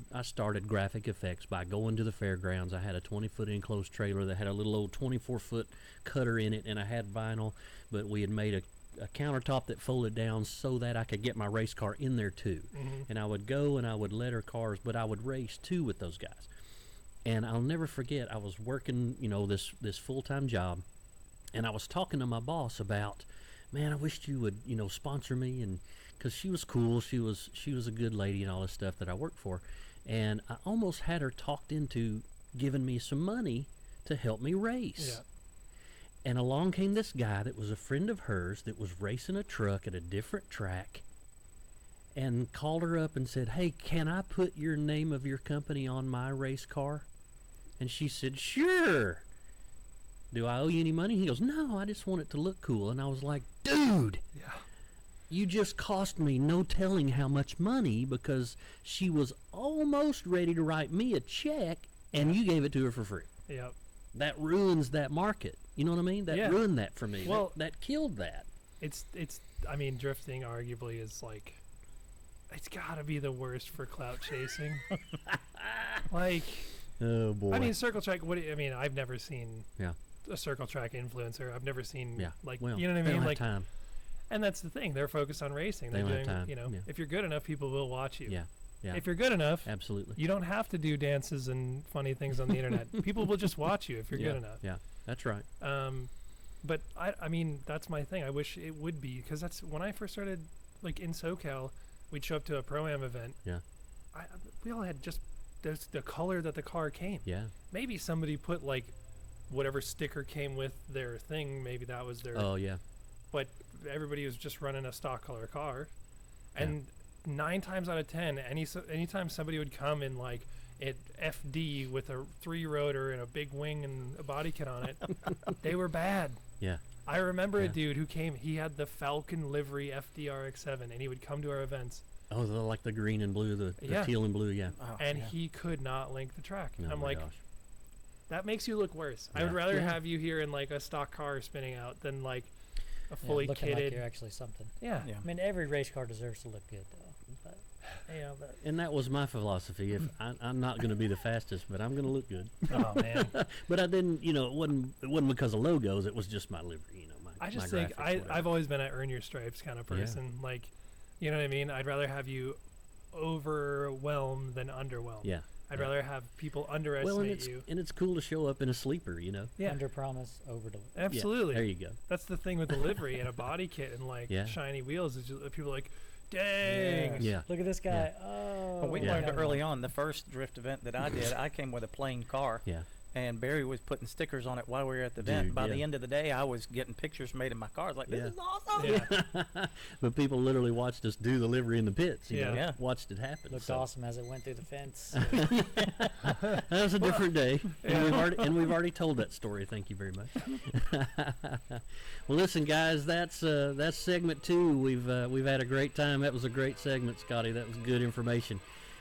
graphic effects by going to the fairgrounds. I had a 20-foot enclosed trailer that had a little old 24-foot cutter in it, and I had vinyl, but we had made a countertop that folded down so that I could get my race car in there too. And I would go and I would letter cars, but I would race too with those guys. And I'll never forget, I was working, you know, this full-time job. And I was talking to my boss about, man, I wished you would, you know, sponsor me, and because she was cool, she was a good lady and all this stuff that I worked for, and I almost had her talked into giving me some money to help me race. Yeah. And along came this guy that was a friend of hers that was racing a truck at a different track, and called her up and said, "Hey, can I put your name of your company on my race car?" And she said, "Sure. Do I owe you any money?" He goes, "No, I just want it to look cool." And I was like, dude, you just cost me no telling how much money because she was almost ready to write me a check and you gave it to her for free. Yep. That ruins that market. You know what I mean? That ruined that for me. Well, that killed that. It's I mean, drifting arguably is like it's got to be the worst for clout chasing. Like, oh boy. I mean, circle track. I mean, I've never seen a circle track influencer. I've never seen like, you know what I mean? Like, time. And that's the thing. They're focused on racing. They're doing, time. You know, if you're good enough, people will watch you. Yeah. If you're good enough, absolutely, you don't have to do dances and funny things on the internet. People will just watch you if you're good enough. Yeah, that's right. But I mean, that's my thing. I wish it would be, because that's when I first started, like in SoCal, we'd show up to a Pro-Am event. Yeah. We all had just the color that the car came. Yeah. Maybe somebody put like whatever sticker came with their thing. Maybe that was their. Oh yeah. But everybody was just running a stock color car, and 9 times out of 10, anytime somebody would come in like an FD with a 3-rotor and a big wing and a body kit on it, they were bad. Yeah. I remember a dude who came. He had the Falcon livery FDRX7, and he would come to our events. Oh, like the green and blue, the teal and blue, yeah. Oh, and he could not link the track. Oh, I'm like, that makes you look worse. I would rather have you here in like a stock car spinning out than like a fully looking kitted. Like you're actually something. Yeah. I mean, every race car deserves to look good, though. But, you know, and that was my philosophy. If I'm not going to be the fastest, but I'm going to look good. Oh man! But I didn't. You know, it wasn't because of logos. It was just my livery. You know, I just think I've always been an earn your stripes kind of person. Yeah. Like, you know what I mean? I'd rather have you overwhelm than underwhelm. Yeah. I'd rather have people underestimate you. And it's cool to show up in a sleeper, you know? Yeah. Under promise, over deliver. Absolutely. Yeah, there you go. That's the thing with the livery and a body kit and like shiny wheels. Is just, people are like, dang. Yeah. Look at this guy. Yeah. Oh. Well, we learned early on, the first drift event that I did, I came with a plain car. Yeah. And Barry was putting stickers on it while we were at the event. By the end of the day, I was getting pictures made in my car. I was like, this is awesome. Yeah. But people literally watched us do the livery in the pits. You know, watched it happen. Looked awesome as it went through the fence. That was a different day. And we've already told that story. Thank you very much. Well, listen, guys, that's segment 2. We've had a great time. That was a great segment, Scotty. That was good information.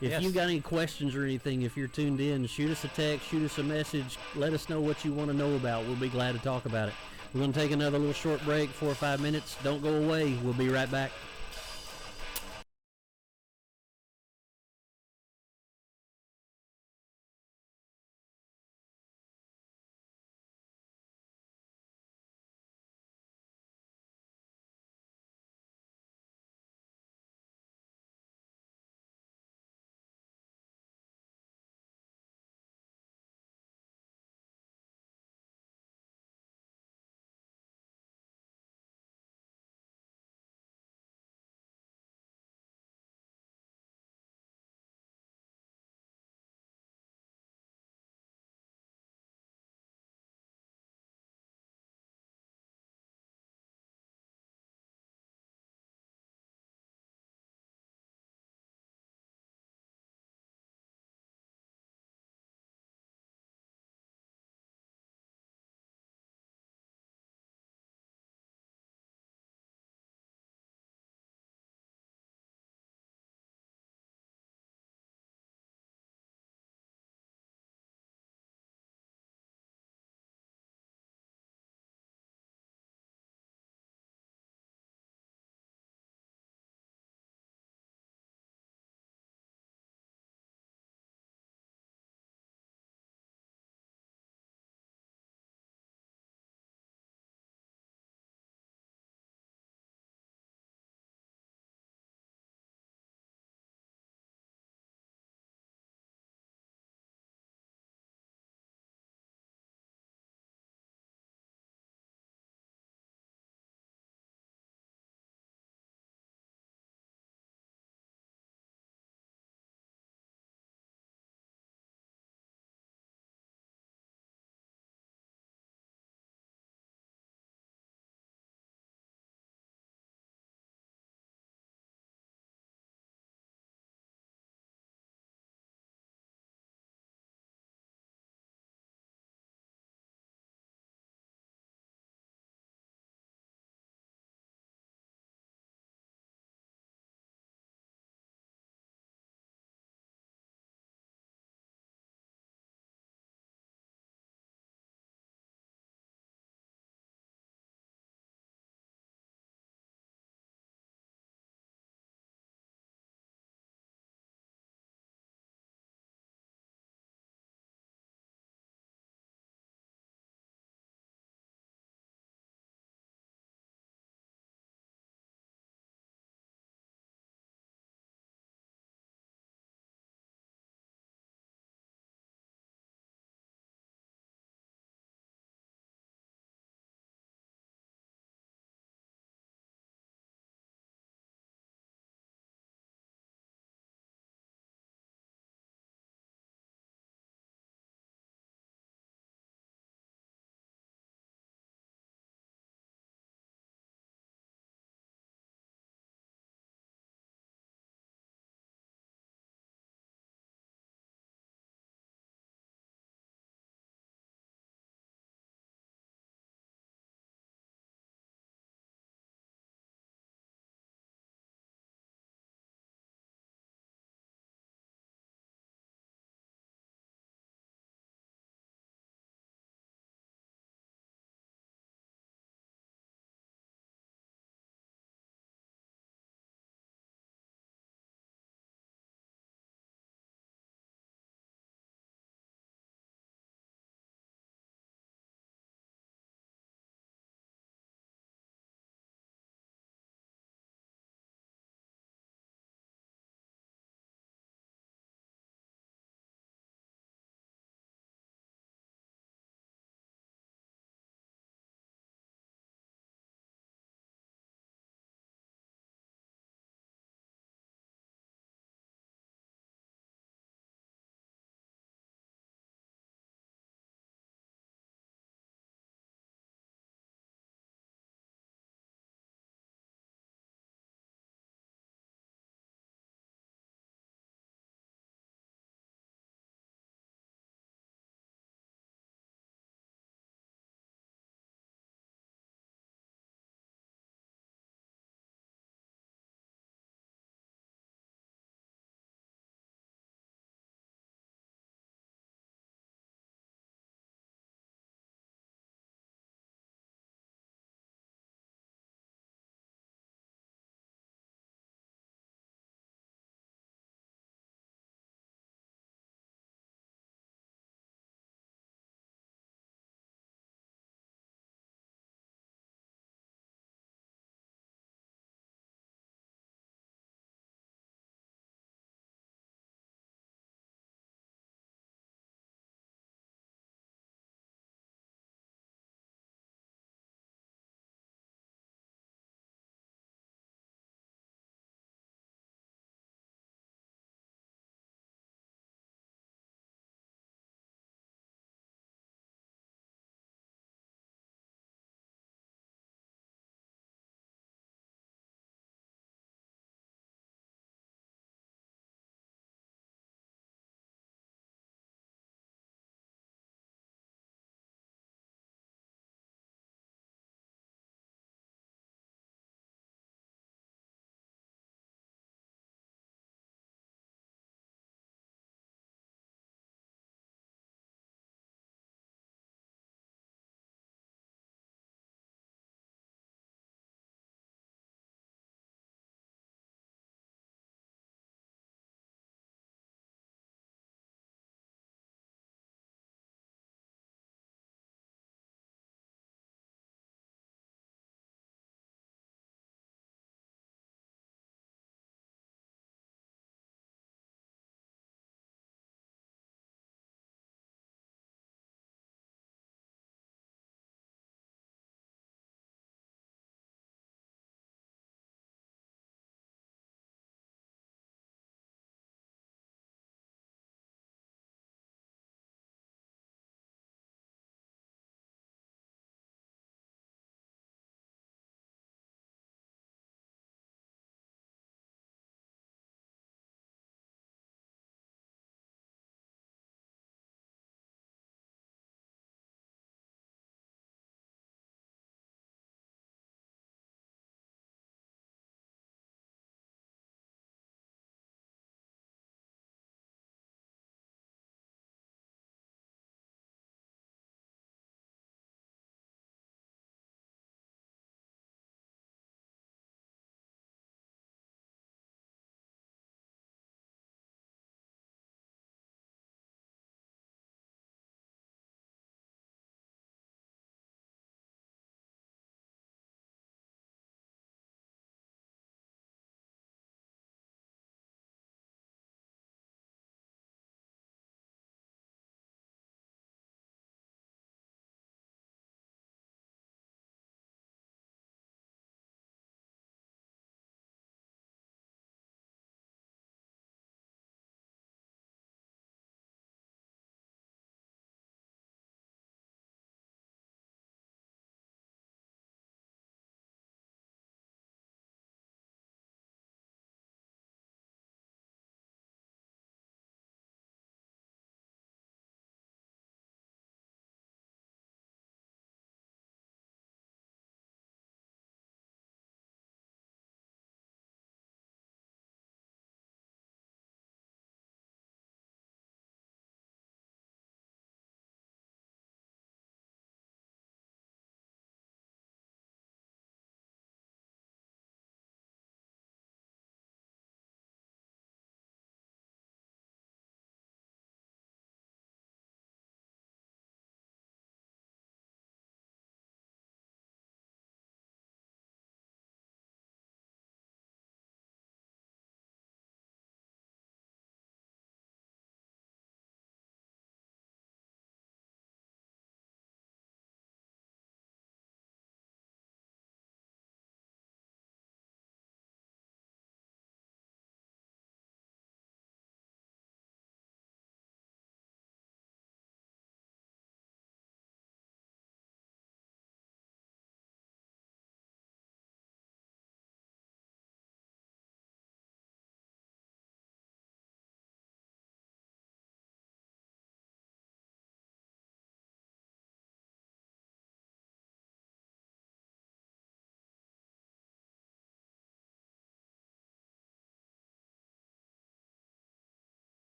If you got any questions or anything, if you're tuned in, shoot us a text, shoot us a message. Let us know what you want to know about. We'll be glad to talk about it. We're going to take another little short break, 4 or 5 minutes. Don't go away. We'll be right back.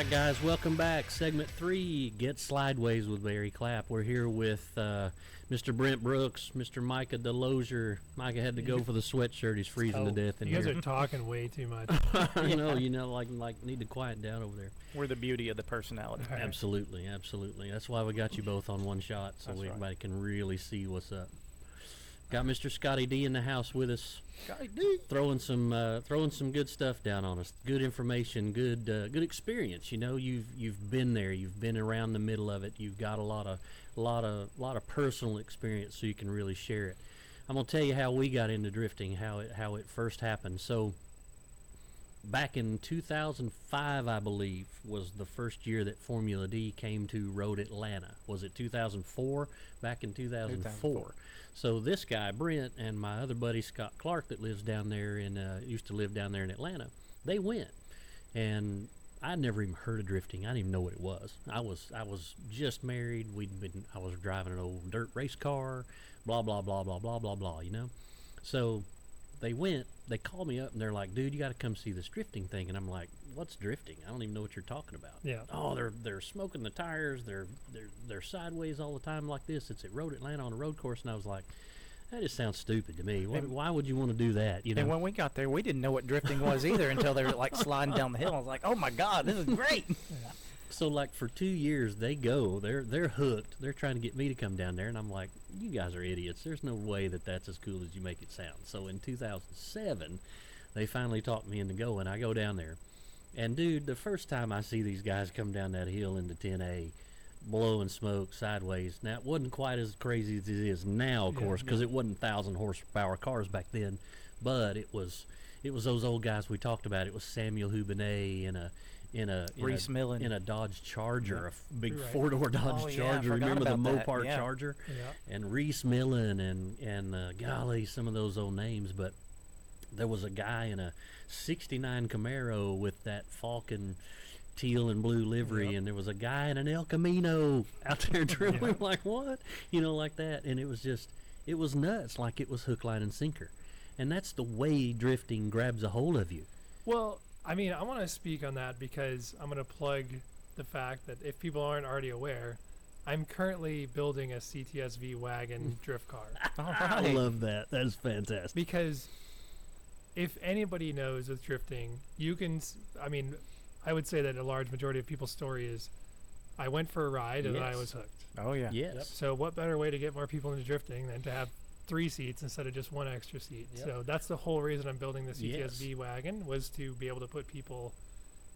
right, guys, welcome back. Segment 3, Get Slydewayz with Barry Clapp. We're here with Mr. Brent Brooks, Mr. Micah Delosier. Micah had to go for the sweatshirt. He's freezing to death in here. here. You guys are talking way too much. You know, like need to quiet down over there. We're the beauty of the personality. Right. Absolutely, absolutely. That's why we got you both on one shot, so everybody can really see what's up. Got Mr. ScotiDi in the house with us. ScotiDi throwing some good stuff down on us. Good information, good experience. You know, you've been there. You've been around the middle of it. You've got a lot of personal experience, so you can really share it. I'm gonna tell you how we got into drifting, how it first happened. So, back in 2005, I believe, was the first year that Formula D came to Road Atlanta. Was it 2004? Back in 2004. So this guy, Brent, and my other buddy, Scott Clark, that lives down there used to live down there in Atlanta, they went. And I'd never even heard of drifting. I didn't even know what it was. I was just married. I was driving an old dirt race car, blah, blah, blah, blah, blah, blah, blah, you know? So they went, they called me up, and they're like, dude, you got to come see this drifting thing. And I'm like, what's drifting? I don't even know what you're talking about. Yeah. Oh, they're smoking the tires. They're sideways all the time like this. It's at Road Atlanta on a road course. And I was like, that just sounds stupid to me. Why would you want to do that? You know? And when we got there, we didn't know what drifting was either until they were like sliding down the hill. I was like, oh my God, this is great. So like for 2 years they're hooked. They're trying to get me to come down there, and I'm like, you guys are idiots. There's no way that's as cool as you make it sound. So in 2007, they finally talked me into going. I go down there, and dude, the first time I see these guys come down that hill into 10A, blowing smoke sideways. Now it wasn't quite as crazy as it is now, of course, because it wasn't 1,000 horsepower cars back then, but it was those old guys we talked about. It was Samuel Hubinay in a Dodge Charger, a big four-door Dodge Charger. Remember the Mopar Charger? Yeah. And Reese Millen and golly, some of those old names. But there was a guy in a '69 Camaro with that Falcon teal and blue livery, and there was a guy in an El Camino out there drilling like what? You know, like that. And it was nuts, like it was hook, line, and sinker. And that's the way drifting grabs a hold of you. Well, I mean, I want to speak on that because I'm going to plug the fact that if people aren't already aware, I'm currently building a CTSV wagon drift car. I love that. That is fantastic. Because if anybody knows with drifting, I would say that a large majority of people's story is, I went for a ride and I was hooked. Oh, yeah. Yes. Yep. So what better way to get more people into drifting than to have 3 seats instead of just 1 extra seat? Yep. So that's the whole reason I'm building this CTSV wagon, was to be able to put people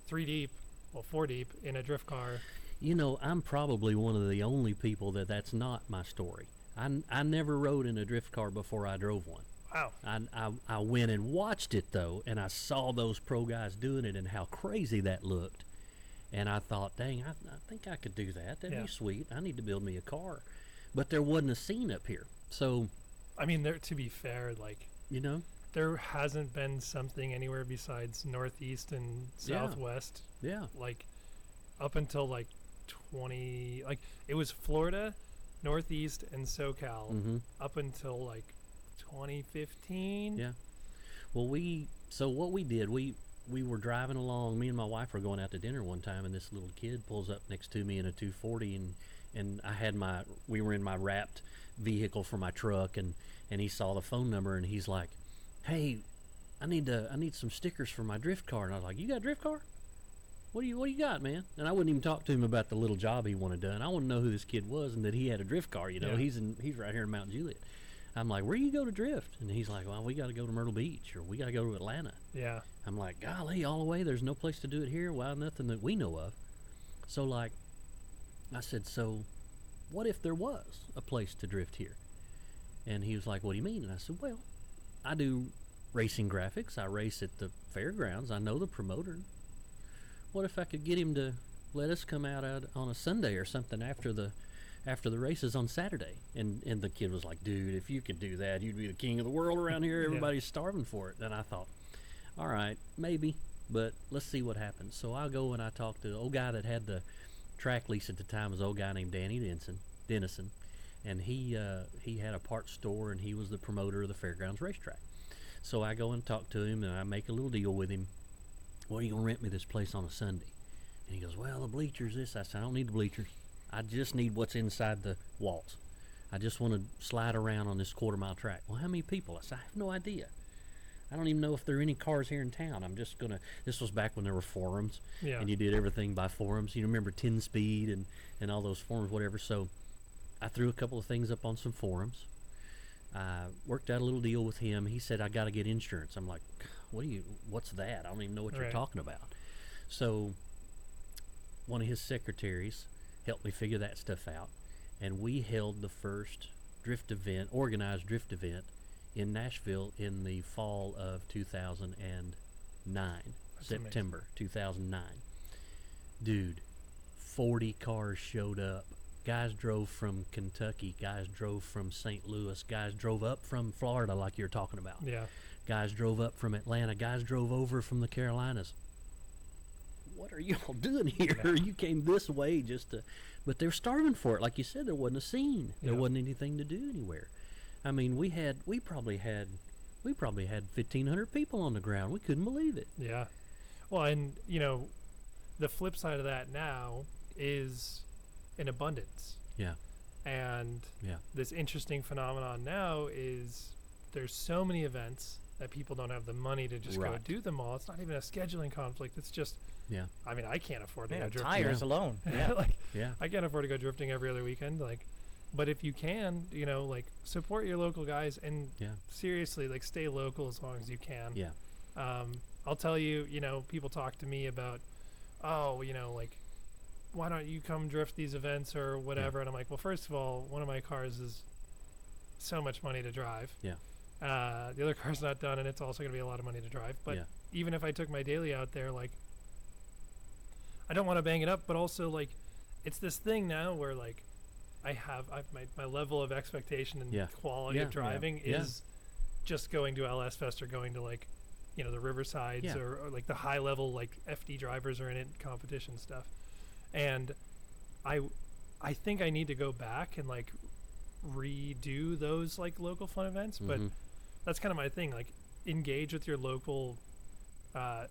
4 deep in a drift car. You know, I'm probably one of the only people that's not my story. I never rode in a drift car before I drove one. Wow. I went and watched it, though, and I saw those pro guys doing it and how crazy that looked. And I thought, dang, I think I could do that. That'd be sweet. I need to build me a car. But there wasn't a scene up here. So, I mean, to be fair, like, you know, there hasn't been something anywhere besides Northeast and Southwest. Yeah. Like, up until, like, it was Florida, Northeast, and SoCal up until, like, 2015. Yeah. Well, what we did, we were driving along. Me and my wife were going out to dinner one time, and this little kid pulls up next to me in a 240, and we were in my wrapped vehicle for my truck, and he saw the phone number, and he's like, hey, I need some stickers for my drift car. And I was like, you got a drift car? What do you got, man? And I wouldn't even talk to him about the little job he wanted done. I wanted to know who this kid was and that he had a drift car. You know, he's right here in Mount Juliet. I'm like, where you go to drift? And he's like, well, we got to go to Myrtle Beach, or we got to go to Atlanta. Yeah. I'm like, golly, all the way? There's no place to do it here? Well, nothing that we know of. So, like, I said, so what if there was a place to drift here? And he was like, what do you mean? And I said, well, I do racing graphics. I race at the fairgrounds. I know the promoter. What if I could get him to let us come out on a Sunday or something after the races on Saturday? And the kid was like, dude, if you could do that, you'd be the king of the world around here. Everybody's starving for it. And I thought, all right, maybe, but let's see what happens. So I go and I talk to the old guy that had the track lease at the time. Was an old guy named Danny Dennison, and he had a parts store, and he was the promoter of the fairgrounds racetrack. So I go and talk to him, and I make a little deal with him. Well, are you gonna rent me this place on a Sunday? And he goes, well, the bleachers, this. I said, I don't need the bleachers. I just need what's inside the walls. I just want to slide around on this quarter-mile track. Well, how many people? I said, I have no idea. I don't even know if there are any cars here in town. I'm just going to, this was back when there were forums, and you did everything by forums. You remember 10 Speed and all those forums, whatever. So I threw a couple of things up on some forums. I worked out a little deal with him. He said, I got to get insurance. I'm like, what's that? I don't even know what you're talking about. So one of his secretaries helped me figure that stuff out. And we held the first organized drift event in Nashville in the fall of 2009, September amazing. 2009. Dude, 40 cars showed up. Guys drove from Kentucky. Guys drove from St. Louis. Guys drove up from Florida like you're talking about. Yeah. Guys drove up from Atlanta. Guys drove over from the Carolinas. What are y'all doing here? Yeah. You came this way just to... But they're starving for it. Like you said, there wasn't a scene. There wasn't anything to do anywhere. I mean, we probably had 1,500 people on the ground. We couldn't believe it. Yeah. Well, and, the flip side of that now is an abundance. Yeah. And this interesting phenomenon now is there's so many events that people don't have the money to just go do them all. It's not even a scheduling conflict. It's just... Yeah. I mean, I can't afford to go drifting. Tires alone. Yeah. I can't afford to go drifting every other weekend. But if you can, support your local guys and seriously, stay local as long as you can. Yeah. I'll tell you, people talk to me about, why don't you come drift these events or whatever? And I'm like, well, first of all, one of my cars is so much money to drive. Yeah. The other car's not done, and it's also going to be a lot of money to drive. But even if I took my daily out there, I don't want to bang it up, but also it's this thing now where my level of expectation and quality of driving is just going to LS Fest or going to the Riversides or the high level FD drivers are in it competition stuff. And I think I need to go back and redo those local fun events, but that's kind of my thing. Engage with your local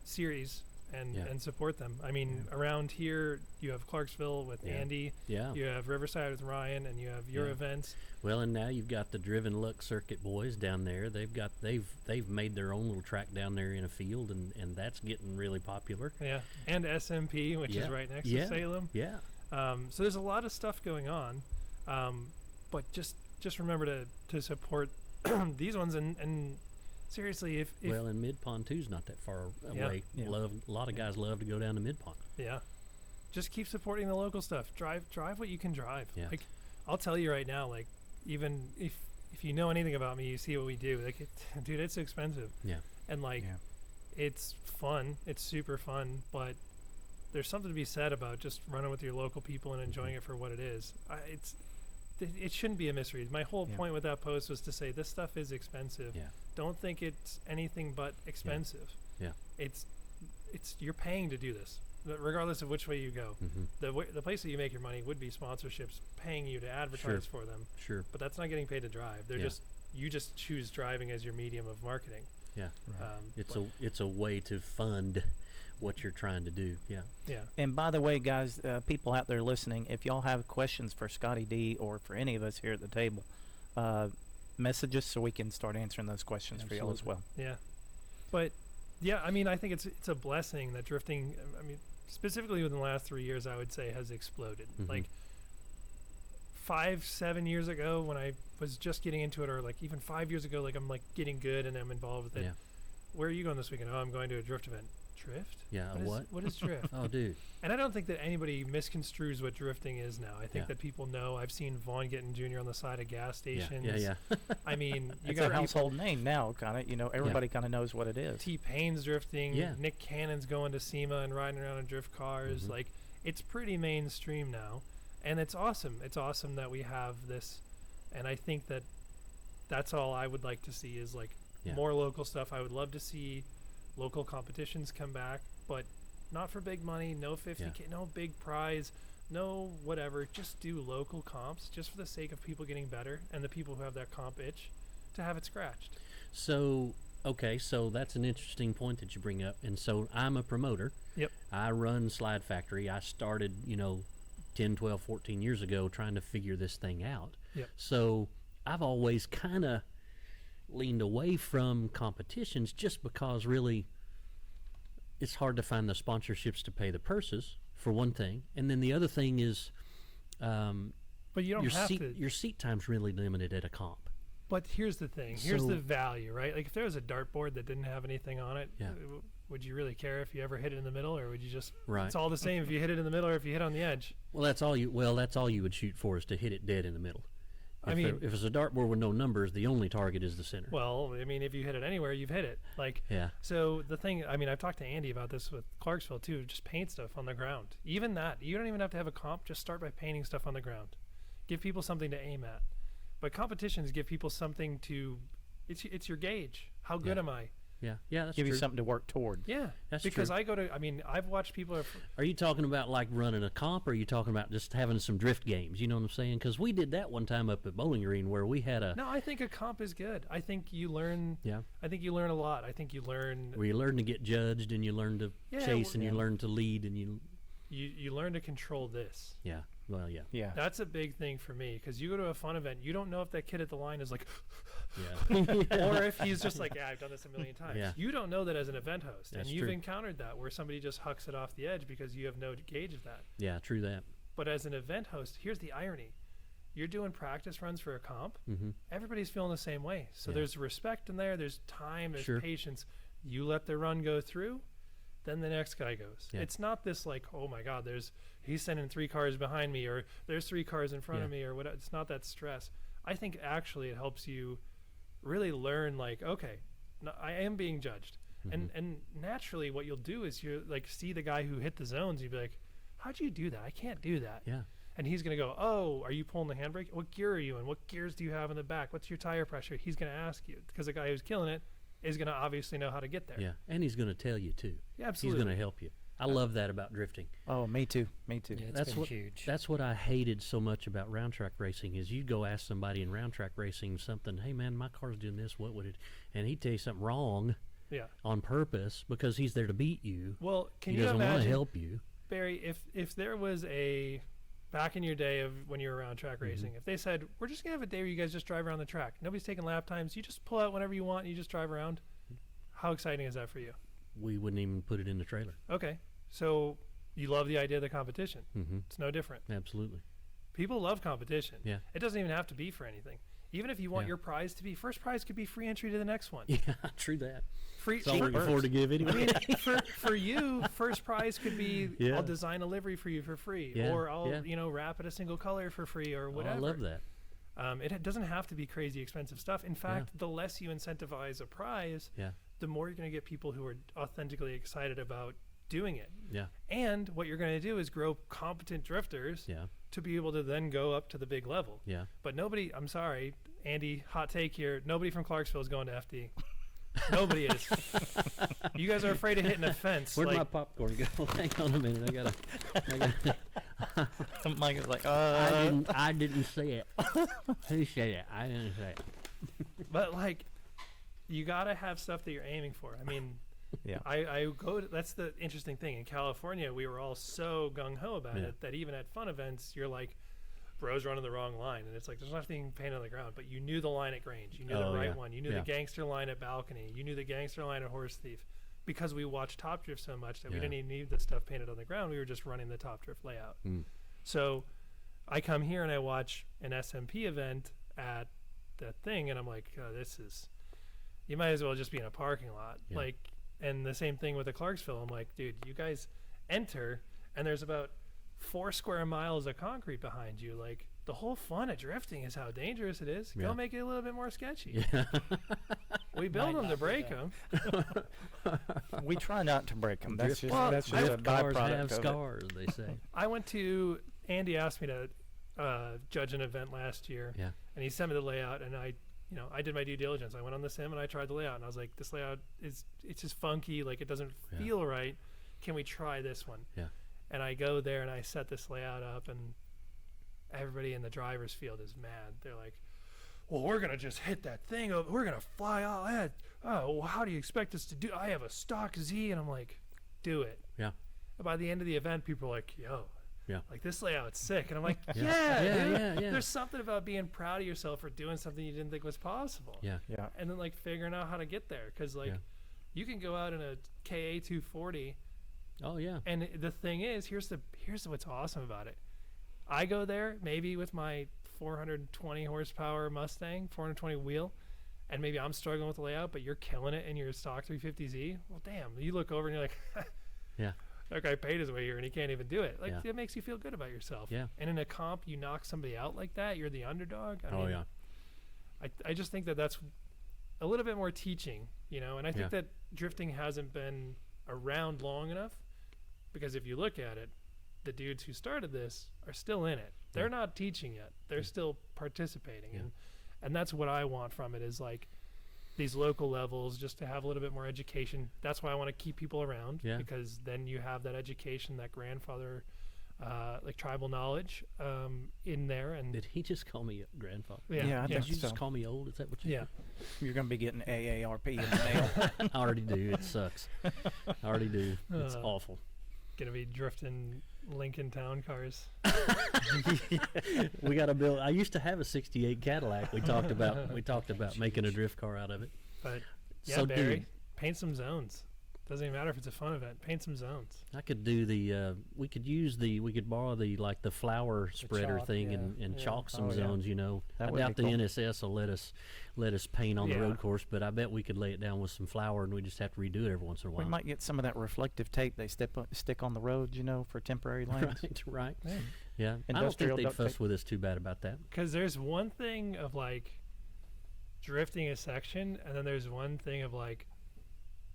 series and support them. I mean, around here you have Clarksville with Andy, you have Riverside with Ryan, and you have your events. Well, and now you've got the Driven Luck Circuit boys down there. They've made their own little track down there in a field, and that's getting really popular. Yeah, and SMP, which is right next to Salem. Yeah. So there's a lot of stuff going on, but just remember to support these ones and seriously, if and Mid-Pond two's not that far away. A lot of guys love to go down to Mid-Pond. Yeah, just keep supporting the local stuff. Drive what you can drive. Yeah. I'll tell you right now, even if you know anything about me, you see what we do. Dude, it's expensive. Yeah. And it's fun. It's super fun, but there's something to be said about just running with your local people and enjoying it for what it is. It shouldn't be a mystery. My whole point with that post was to say this stuff is expensive. Yeah. Don't think it's anything but expensive. Yeah. It's you're paying to do this, regardless of which way you go. The place that you make your money would be sponsorships, paying you to advertise for them. Sure. But that's not getting paid to drive. They're you just choose driving as your medium of marketing. Yeah. Right. It's a way to fund what you're trying to do. Yeah. And by the way, guys, people out there listening, if y'all have questions for Scotty D or for any of us here at the table, message us so we can start answering those questions for y'all as well. Yeah. But I mean, I think it's a blessing that drifting, I mean, specifically within the last 3 years, I would say has exploded. 5-7 years ago when I was just getting into it, or even 5 years ago, I'm getting good and I'm involved with it. Where are you going this weekend? Oh, I'm going to a drift event. Drift? Yeah. What is drift? Oh, dude. And I don't think that anybody misconstrues what drifting is now. I think that people know. I've seen Vaughn Gittin Jr. on the side of gas stations. Yeah. I mean, you got a household name now, kind of. Everybody kind of knows what it is. T-Pain's drifting. Yeah. Nick Cannon's going to SEMA and riding around in drift cars. It's pretty mainstream now, and it's awesome. It's awesome that we have this, and I think that's all I would like to see is more local stuff. I would love to see local competitions come back, but not for big money, no 50K, no big prize, no whatever. Just do local comps just for the sake of people getting better and the people who have that comp itch to have it scratched. So Okay, so that's an interesting point that you bring up. And so I'm a promoter. Yep. I run Slide Factory. I started, 10, 12, 14 years ago trying to figure this thing out. Yep. So I've always kind of leaned away from competitions just because really it's hard to find the sponsorships to pay the purses, for one thing. And then the other thing is but you don't your seat time's really limited at a comp. But here's the thing. Here's the value, right? Like if there was a dartboard that didn't have anything on it, would you really care if you ever hit it in the middle, or would you just? Right. It's all the same if you hit it in the middle or if you hit on the edge. Well, that's all you would shoot for, is to hit it dead in the middle. If it's a dartboard with no numbers, the only target is the center. Well, I mean, if you hit it anywhere, you've hit it. So the thing, I mean, I've talked to Andy about this with Clarksville too. Just paint stuff on the ground. Even that, you don't even have to have a comp. Just start by painting stuff on the ground. Give people something to aim at. But competitions give people something to. It's your gauge. How good am I? Yeah, that's give true. you something to work toward. Yeah, that's because true. I've watched people. Are you talking about like running a comp, or are you talking about just having some drift games? You know what I'm saying? Because we did that one time up at Bowling Green where we had a. No, I think a comp is good. I think you learn. Yeah. I think you learn a lot. I think you learn. Where you learn to get judged, and you learn to chase, and you learn to lead, and you learn to control this. Yeah. Well, yeah. That's a big thing for me, because you go to a fun event, you don't know if that kid at the line is like, or if he's just like, I've done this a million times. Yeah. You don't know that as an event host, That's and you've true. encountered that where somebody just hucks it off the edge because you have no gauge of that. Yeah, true that. But as an event host, here's the irony: you're doing practice runs for a comp. Mm-hmm. Everybody's feeling the same way, so there's respect in there. There's time. There's patience. You let the run go through. Then the next guy goes. Yeah. It's not this like, oh my God, he's sending 3 cars behind me, or there's 3 cars in front of me, or what. It's not that stress. I think actually it helps you really learn, like, okay, no, I am being judged. Mm-hmm. And naturally what you'll do is you like see the guy who hit the zones, you'd be like, how'd you do that? I can't do that. Yeah. And he's going to go, oh, are you pulling the handbrake? What gear are you in? What gears do you have in the back? What's your tire pressure? He's going to ask you, because the guy who's killing it is going to obviously know how to get there. Yeah, and he's going to tell you too. Yeah, absolutely. He's going to help you. I love that about drifting. Oh, me too. Me too. Yeah, that's been huge. That's what I hated so much about round track racing, is you'd go ask somebody in round track racing something, hey man, my car's doing this, what would it, and he'd tell you something wrong on purpose because he's there to beat you. Well, he doesn't want to help you. Barry, if there was a, back in your day of when you were around track racing, if they said, we're just going to have a day where you guys just drive around the track, nobody's taking lap times, you just pull out whenever you want and you just drive around, how exciting is that for you? We wouldn't even put it in the trailer. Okay. So you love the idea of the competition. Mm-hmm. It's no different. Absolutely. People love competition. Yeah. It doesn't even have to be for anything. Even if you want your prize to be, first prize could be free entry to the next one. Yeah, true that. Free. That's all we can afford to give anyway. I mean, for you, first prize could be I'll design a livery for you for free, or I'll wrap it a single color for free, or whatever. I love that. It doesn't have to be crazy expensive stuff. In fact, the less you incentivize a prize, the more you're going to get people who are authentically excited about doing it. Yeah. And what you're going to do is grow competent drifters to be able to then go up to the big level. Yeah. But nobody, I'm sorry, Andy, hot take here, nobody from Clarksville is going to FD. Nobody is. You guys are afraid of hitting a fence. Where'd my popcorn go? Hang on a minute. I gotta Mike is like, I didn't say it. Who said it? I didn't say it. But like, you gotta have stuff that you're aiming for. I mean, I go to, that's the interesting thing. In California, we were all so gung-ho about it that even at fun events, you're like, bro's running the wrong line. And it's like, there's nothing painted on the ground. But you knew the line at Grange. You knew the right one. You knew the gangster line at Balcony. You knew the gangster line at Horse Thief. Because we watched Top Drift so much that we didn't even need the stuff painted on the ground. We were just running the Top Drift layout. So I come here and I watch an SMP event at that thing. And I'm like, oh, this is, you might as well just be in a parking lot. Like, and the same thing with the Clarksville. I'm like, dude, you guys enter and there's about 4 square miles of concrete behind you. Like, the whole fun of drifting is how dangerous it is. Go make it a little bit more sketchy. We build them to break them. We try not to break them. That's just, well, that's just a byproduct have of scars, they say. I went to, Andy asked me to judge an event last year. Yeah. And he sent me the layout, and I did my due diligence. I went on the sim and I tried the layout, and I was like, this layout it's just funky. Like, it doesn't feel right. Can we try this one? Yeah. And I go there and I set this layout up, and everybody in the driver's field is mad. They're like, well, we're going to just hit that thing. We're going to fly all ahead. Oh, well, how do you expect us to do? I have a stock Z. And I'm like, do it. Yeah. And by the end of the event, people are like, yo, yeah, like this layout's sick. And I'm like, yeah. There's something about being proud of yourself for doing something you didn't think was possible. Yeah. Yeah. And then like figuring out how to get there. Cause like you can go out in a KA 240. Oh yeah. And the thing is, here's what's awesome about it. I go there maybe with my 420 horsepower Mustang, 420 wheel, and maybe I'm struggling with the layout, but you're killing it in your stock 350Z. Well, damn, you look over and you're like, yeah, that guy paid his way here and he can't even do it. Like, it makes you feel good about yourself. Yeah. And in a comp, you knock somebody out like that, you're the underdog. I mean, I just think that that's a little bit more teaching, you know, and I think that drifting hasn't been around long enough, because if you look at it, the dudes who started this are still in it. They're not teaching yet. They're still participating. And that's what I want from it, is like these local levels, just to have a little bit more education. That's why I want to keep people around, because then you have that education, that grandfather, like tribal knowledge in there. And did he just call me grandfather? Yeah, I think Did you so. just call me old? Is that what you Yeah. You're going to be getting AARP in the mail. I already do. It sucks. I already do. It's awful. Gonna be drifting Lincoln Town cars. We got to build. I used to have a '68 Cadillac. We talked about making a drift car out of it. But yeah, So, Barry, dude, paint some zones. Doesn't even matter if it's a fun event. Paint some zones. I could do the. We could borrow the flower spreader chalk, thing yeah. and chalk some Oh, yeah. zones. You know, That I would doubt be the cool. NSS will let us paint on the Yeah. road course, but I bet we could lay it down with some flour, and we just have to redo it every once in a We while. might get some of that reflective tape they stick on the road, you know, for temporary lanes. Right. Yeah. Yeah. I don't Industrial think they'd duct fuss tape. with us too bad about that. Because there's one thing of like drifting a section, and then there's one thing of like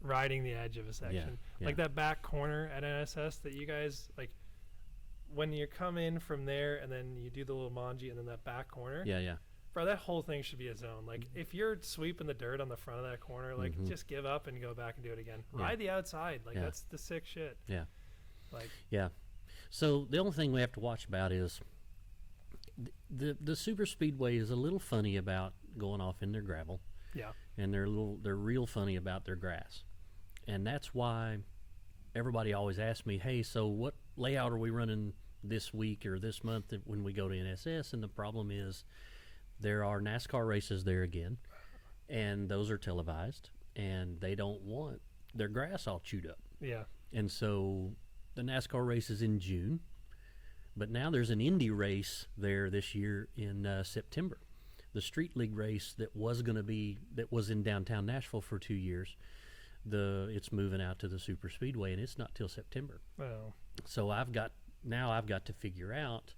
riding the edge of a section. yeah. Like that back corner at NSS that you guys like, when you come in from there and then you do the little manji and then that back corner. Yeah. Bro, that whole thing should be a zone. Like, if you're sweeping the dirt on the front of that corner, like, just give up and go back and do it again. Yeah. Ride the outside. Like, Yeah. that's the sick shit. Yeah. Like, Yeah. So the only thing we have to watch about is the super speedway is a little funny about going off in their gravel, yeah. and they're real funny about their grass, and that's why everybody always asks me, hey, so what layout are we running this week or this month when we go to NSS? And the problem is there are NASCAR races there again, and those are televised, and they don't want their grass all chewed up. Yeah. And so the NASCAR race is in June, but now there's an Indy race there this year in September. The Street League race that was in downtown Nashville for 2 years, it's moving out to the Super Speedway, and it's not till September. Well, So I've got to figure out,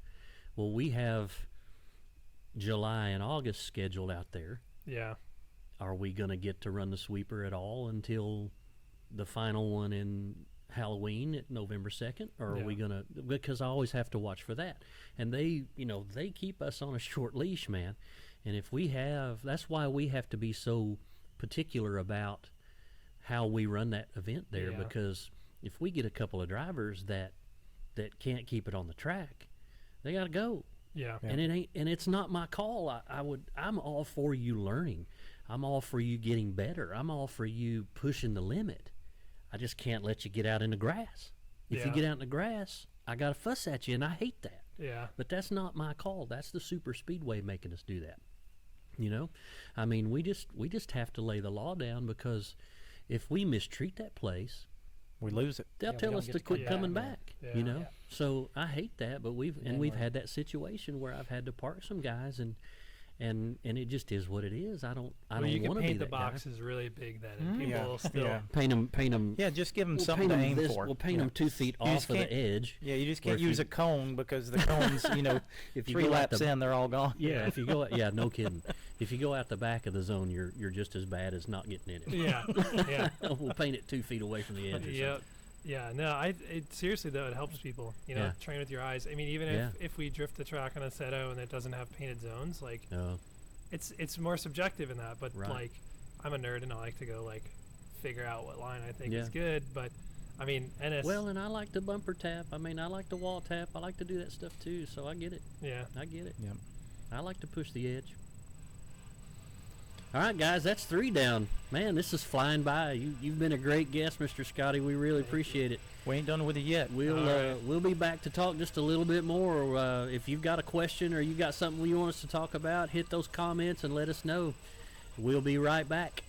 well, we have July and August scheduled out there. yeah. Are we going to get to run the sweeper at all until the final one in Halloween at November 2nd? Or are we going to, because I always have to watch for that. And they keep us on a short leash, man. And that's why we have to be so particular about how we run that event there, because if we get a couple of drivers that can't keep it on the track, they got to go. Yeah. And it's not my call. I'm all for you learning. I'm all for you getting better. I'm all for you pushing the limit. I just can't let you get out in the grass. If you get out in the grass, I got to fuss at you, and I hate that. Yeah. But that's not my call. That's the Super Speedway making us do that. You know, I mean, we just have to lay the law down, because if we mistreat that place, We lose it. they'll we tell don't us get to to quit come coming back. back. Yeah. You know, Yeah. so I hate that. But we've had that situation where I've had to park some guys, and it just is what it is. I don't Well, you can want to be paint the that guy. boxes really big then, and people Yeah. will still. Yeah. Paint them. Yeah, just give them We'll something paint to 'em aim this- for. We'll paint them 2 feet You just off of the can't- edge. Yeah, you just Where can't if use you- a cone, because the cones, If you 3 go out laps the- in, they're all gone. Yeah, if you go, no kidding. If you go out the back of the zone, you're just as bad as not getting in it. Yeah. Yeah. We'll paint it 2 feet away from the edge. Or Yep. something. Yeah, no, it seriously though, it helps people, Yeah. train with your eyes. I mean, even if we drift the track on a Seto and it doesn't have painted zones, like it's more subjective in that, but Right. like I'm a nerd and I like to go like figure out what line I think Yeah. is good, but I mean, Well, and I like to bumper tap. I mean, I like to wall tap. I like to do that stuff too, so I get it. yeah. I get it. Yep. I like to push the edge. All right, guys, that's 3 down. Man, this is flying by. You've been a great guest, Mr. Scotty. We really appreciate it. We ain't done with it yet. We'll be back to talk just a little bit more. If you've got a question or you got something you want us to talk about, hit those comments and let us know. We'll be right back.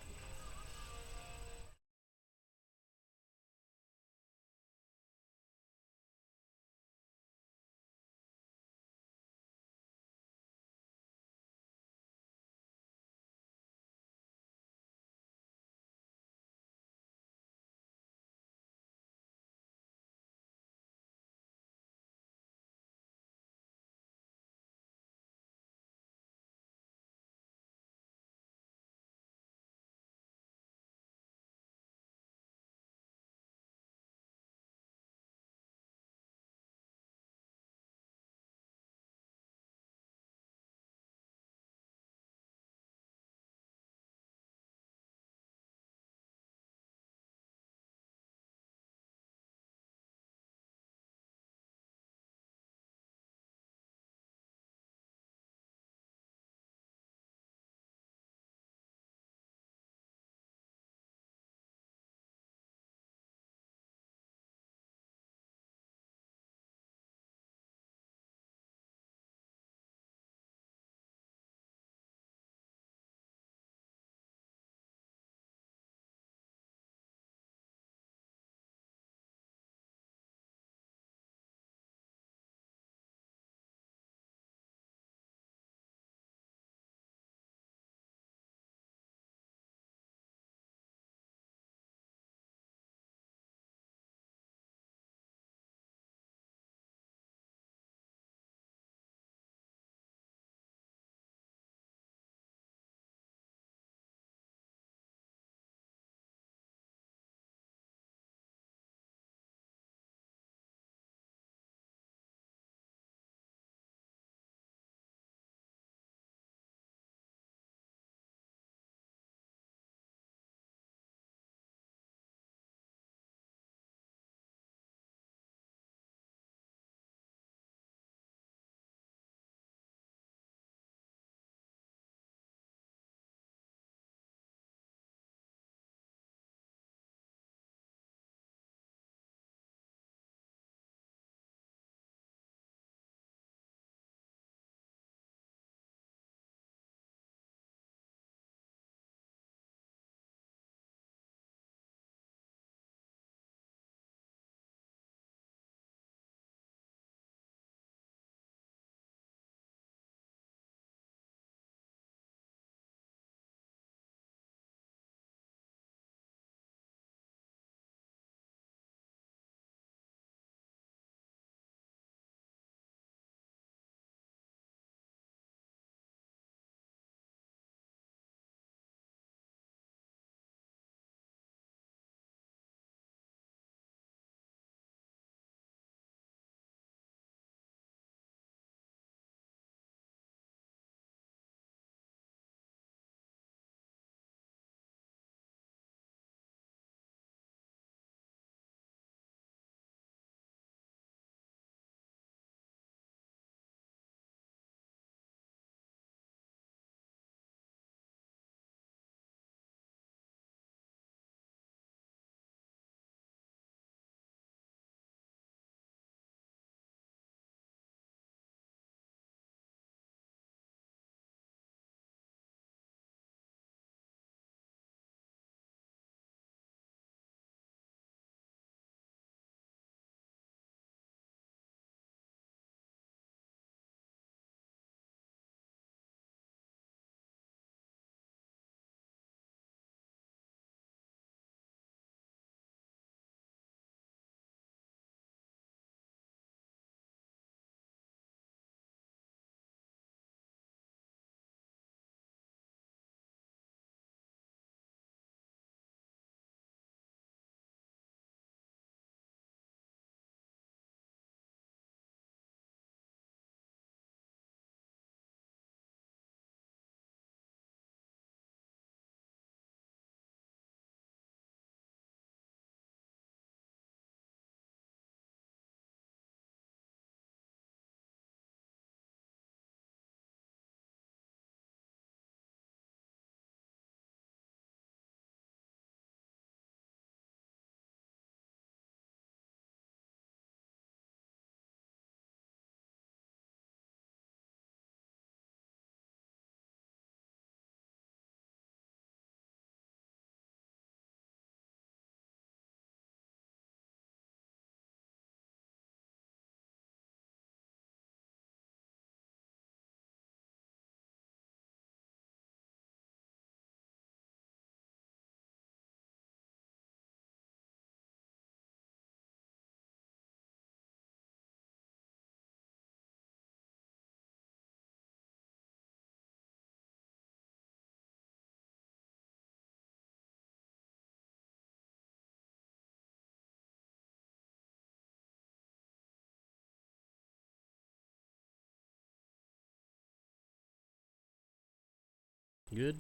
Good.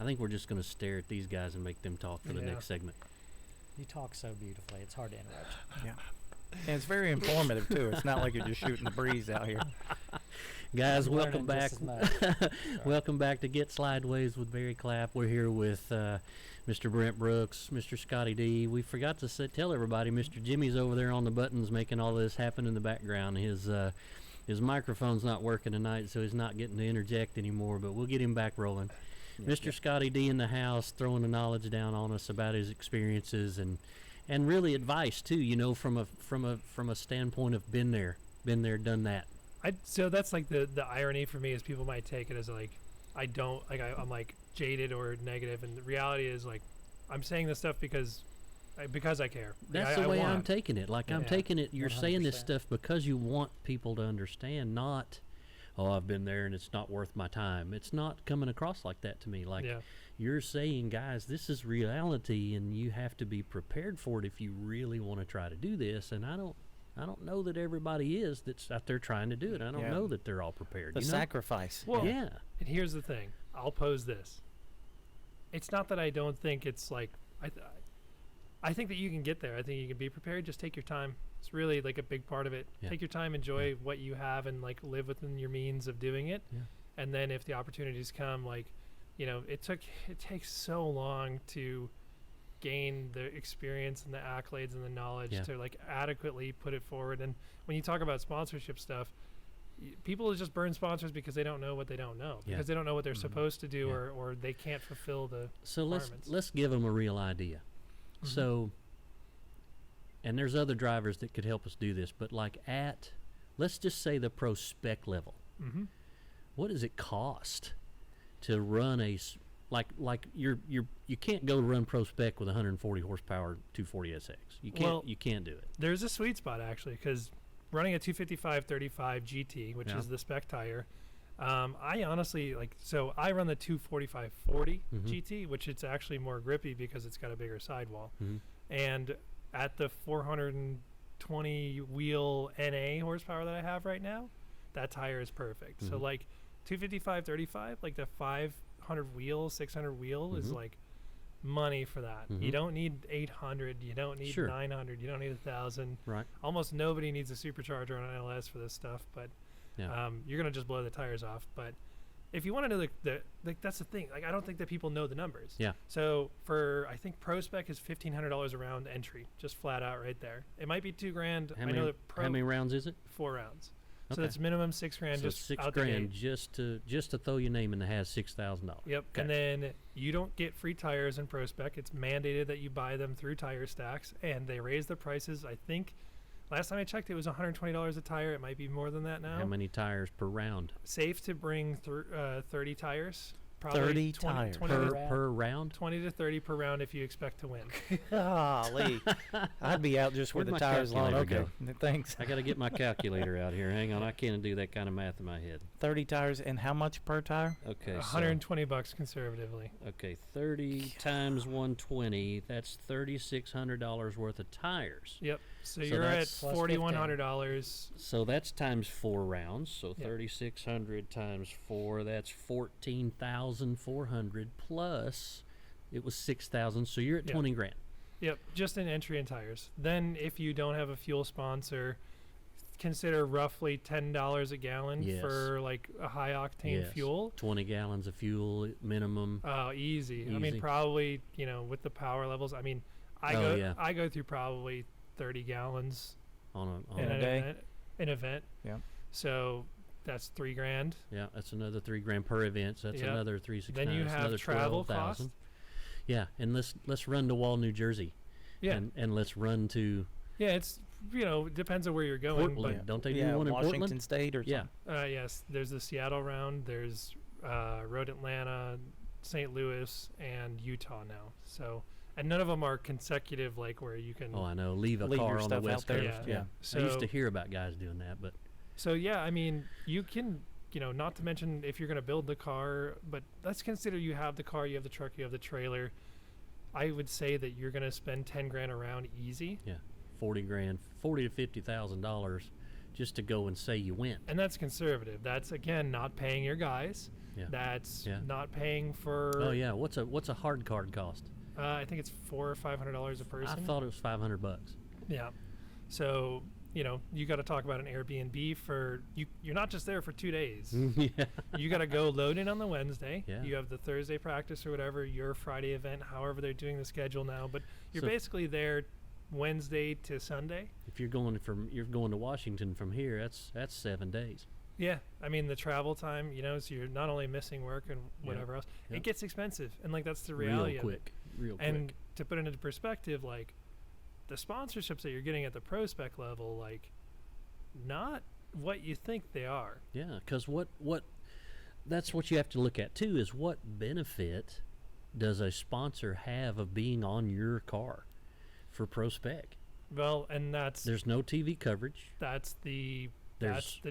I think we're just going to stare at these guys and make them talk for the next segment. You talk so beautifully. It's hard to interrupt. Yeah. And it's very informative, too. It's not like you're just shooting the breeze out here. Guys, welcome back. Welcome back to Get Slydewayz with Barry Clapp. We're here with Mr. Brent Brooks, Mr. ScotiDi. We forgot to tell everybody Mr. Jimmy's over there on the buttons making all this happen in the background. His microphone's not working tonight, so he's not getting to interject anymore, but we'll get him back rolling. Mr. ScotiDi in the house throwing the knowledge down on us about his experiences and really advice too, you know, from a standpoint of been there, done that. So that's like the irony for me is people might take it as like I'm like jaded or negative, and the reality is like I'm saying this stuff because I care. That's the way I'm taking it. Like I'm taking it. You're 100%. Saying this stuff because you want people to understand, not, oh, I've been there and it's not worth my time. It's not coming across like that to me. Like you're saying, guys, this is reality, and you have to be prepared for it if you really want to try to do this. And I don't know that everybody is that's out there trying to do it. I don't know that they're all prepared. The sacrifice. Well, and here's the thing. I'll pose this. It's not that I don't think it's like I think that you can get there. I think you can be prepared. Just take your time. It's really like a big part of it. Take your time, enjoy what you have, and like live within your means of doing it. And then if the opportunities come, like, you know, it takes so long to gain the experience and the accolades and the knowledge to like adequately put it forward. And when you talk about sponsorship stuff, people just burn sponsors because they don't know what they don't know, because they don't know what they're supposed to do, or they can't fulfill the requirements. Let's give them a real idea. So, and there's other drivers that could help us do this, but like let's just say the pro spec level. What does it cost to run you can't go run pro spec with 140 horsepower 240 SX. You can't do it. There's a sweet spot actually, because running a 255/35 GT, which is the spec tire, I honestly I run the 245/40 GT, which it's actually more grippy because it's got a bigger sidewall. And at the 420 wheel NA horsepower that I have right now, that tire is perfect. So like 255/35, like the 500 wheel, 600 wheel is like money for that. You don't need 800, you don't need 900, you don't need 1,000. Right. Almost nobody needs a supercharger on LS for this stuff, but you're gonna just blow the tires off. But if you want to know that's the thing. Like I don't think that people know the numbers. So for I think Pro Spec is $1,500 a round entry, just flat out right there. It might be $2,000. How many rounds is it? 4 rounds. So that's minimum $6,000. So just $6,000 just to throw your name in the hat, $6,000. Yep. Okay. And then you don't get free tires in Pro Spec. It's mandated that you buy them through Tire Stacks, and they raise the prices. I think last time I checked, it was $120 a tire. It might be more than that now. How many tires per round? Safe to bring 30 tires. Probably 30 tires per round? 20 to 30 per round if you expect to win. Golly. I'd be out just where the tires long. Okay. Thanks. I got to get my calculator out here. Hang on. I can't do that kind of math in my head. 30 tires, and how much per tire? Okay. $120 conservatively. Okay. 30 times 120, that's $3,600 worth of tires. Yep. So you're at $4,100. So that's times 4 rounds. So 3,600 times 4, that's 14,400 plus it was 6,000. So you're at $20,000. Yep, just in entry and tires. Then if you don't have a fuel sponsor, consider roughly $10 a gallon for like a high octane fuel. 20 gallons of fuel minimum. Oh, easy. I mean, probably, you know, with the power levels. I mean, I go through probably 30 gallons on a day. An event. Yeah. So that's $3,000. Yeah, that's another $3,000 per event. So that's another 3,600. Then you have travel costs. Yeah, and let's run to Wall, New Jersey. Yeah. And let's run to. Yeah, it's depends on where you're going. Portland. But don't they do one in Washington Portland? State or something? Yes, there's the Seattle round. There's Road Atlanta, St. Louis, and Utah now. So. And none of them are consecutive, like where you can. Oh, I know. Leave car on the West Coast. Yeah. So, I used to hear about guys doing that, but. So I mean, you can, not to mention if you're going to build the car, but let's consider you have the car, you have the truck, you have the trailer. I would say that you're going to spend $10,000 a round easy. Yeah, $40,000, $40,000 to $50,000 just to go and say you went. And that's conservative. That's, again, not paying your guys. Yeah. That's not paying for. Oh yeah, what's a hard card cost? I think it's $400 or $500 a person. I thought it was $500. Yeah. So you got to talk about an Airbnb for you're not just there for 2 days. Yeah. You got to go load in on the Wednesday. Yeah. You have the Thursday practice or whatever, your Friday event, however they're doing the schedule now. But you're basically there Wednesday to Sunday. If you're going to Washington from here, that's 7 days. Yeah, I mean the travel time, so you're not only missing work and whatever else. Yep. It gets expensive, and like that's the reality. Real quick. And to put it into perspective, like the sponsorships that you're getting at the pro spec level, like not what you think they are. Yeah, because what that's what you have to look at too is what benefit does a sponsor have of being on your car for pro spec? Well, and there's no TV coverage. That's the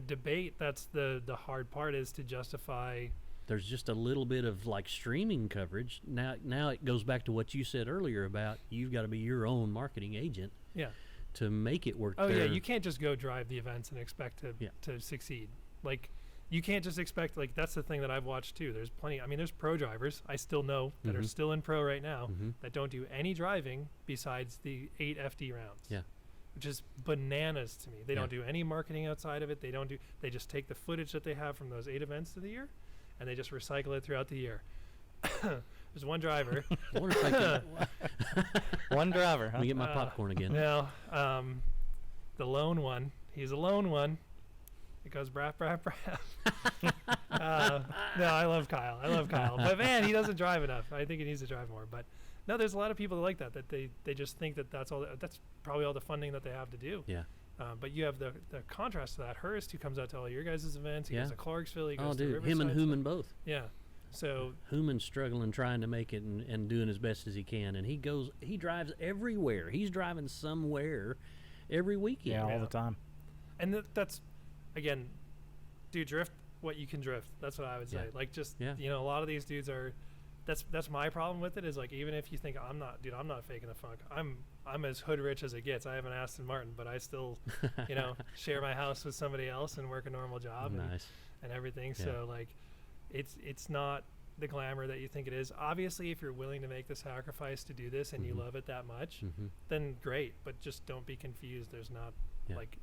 debate. That's the hard part is to justify. There's just a little bit of like streaming coverage. Now it goes back to what you said earlier about you've got to be your own marketing agent. Yeah. To make it work. Oh yeah, you can't just go drive the events and expect to succeed. Like you can't just expect that's the thing that I've watched too. There's plenty. I mean, there's pro drivers I still know that are still in pro right now that don't do any driving besides the 8 FD rounds. Yeah. Which is bananas to me. They don't do any marketing outside of it. They just take the footage that they have from those 8 events of the year and they just recycle it throughout the year. There's one driver. One driver, huh? Let me get my popcorn again. Now, the lone one. He's a lone one. It goes brap, brap, brap. No, I love Kyle. But man, he doesn't drive enough. I think he needs to drive more. But no, there's a lot of people that like that they just think that's probably all the funding that they have to do. Yeah. But you have the contrast to that. Hurst, who comes out to all your guys' events. He goes to Clarksville. He goes to Riverside. Him and Hooman both. Yeah. So Hooman's struggling, trying to make it and doing as best as he can. And he drives everywhere. He's driving somewhere every weekend. Yeah, all the time. And that's, again, do drift what you can drift. That's what I would say. Like just, a lot of these dudes are, that's my problem with it is like, even if you think I'm not faking the funk. I'm as hood rich as it gets. I have an Aston Martin, but I still, share my house with somebody else and work a normal job and everything. Yeah. So like, it's not the glamour that you think it is. Obviously, if you're willing to make the sacrifice to do this and you love it that much, then great. But just don't be confused. There's not like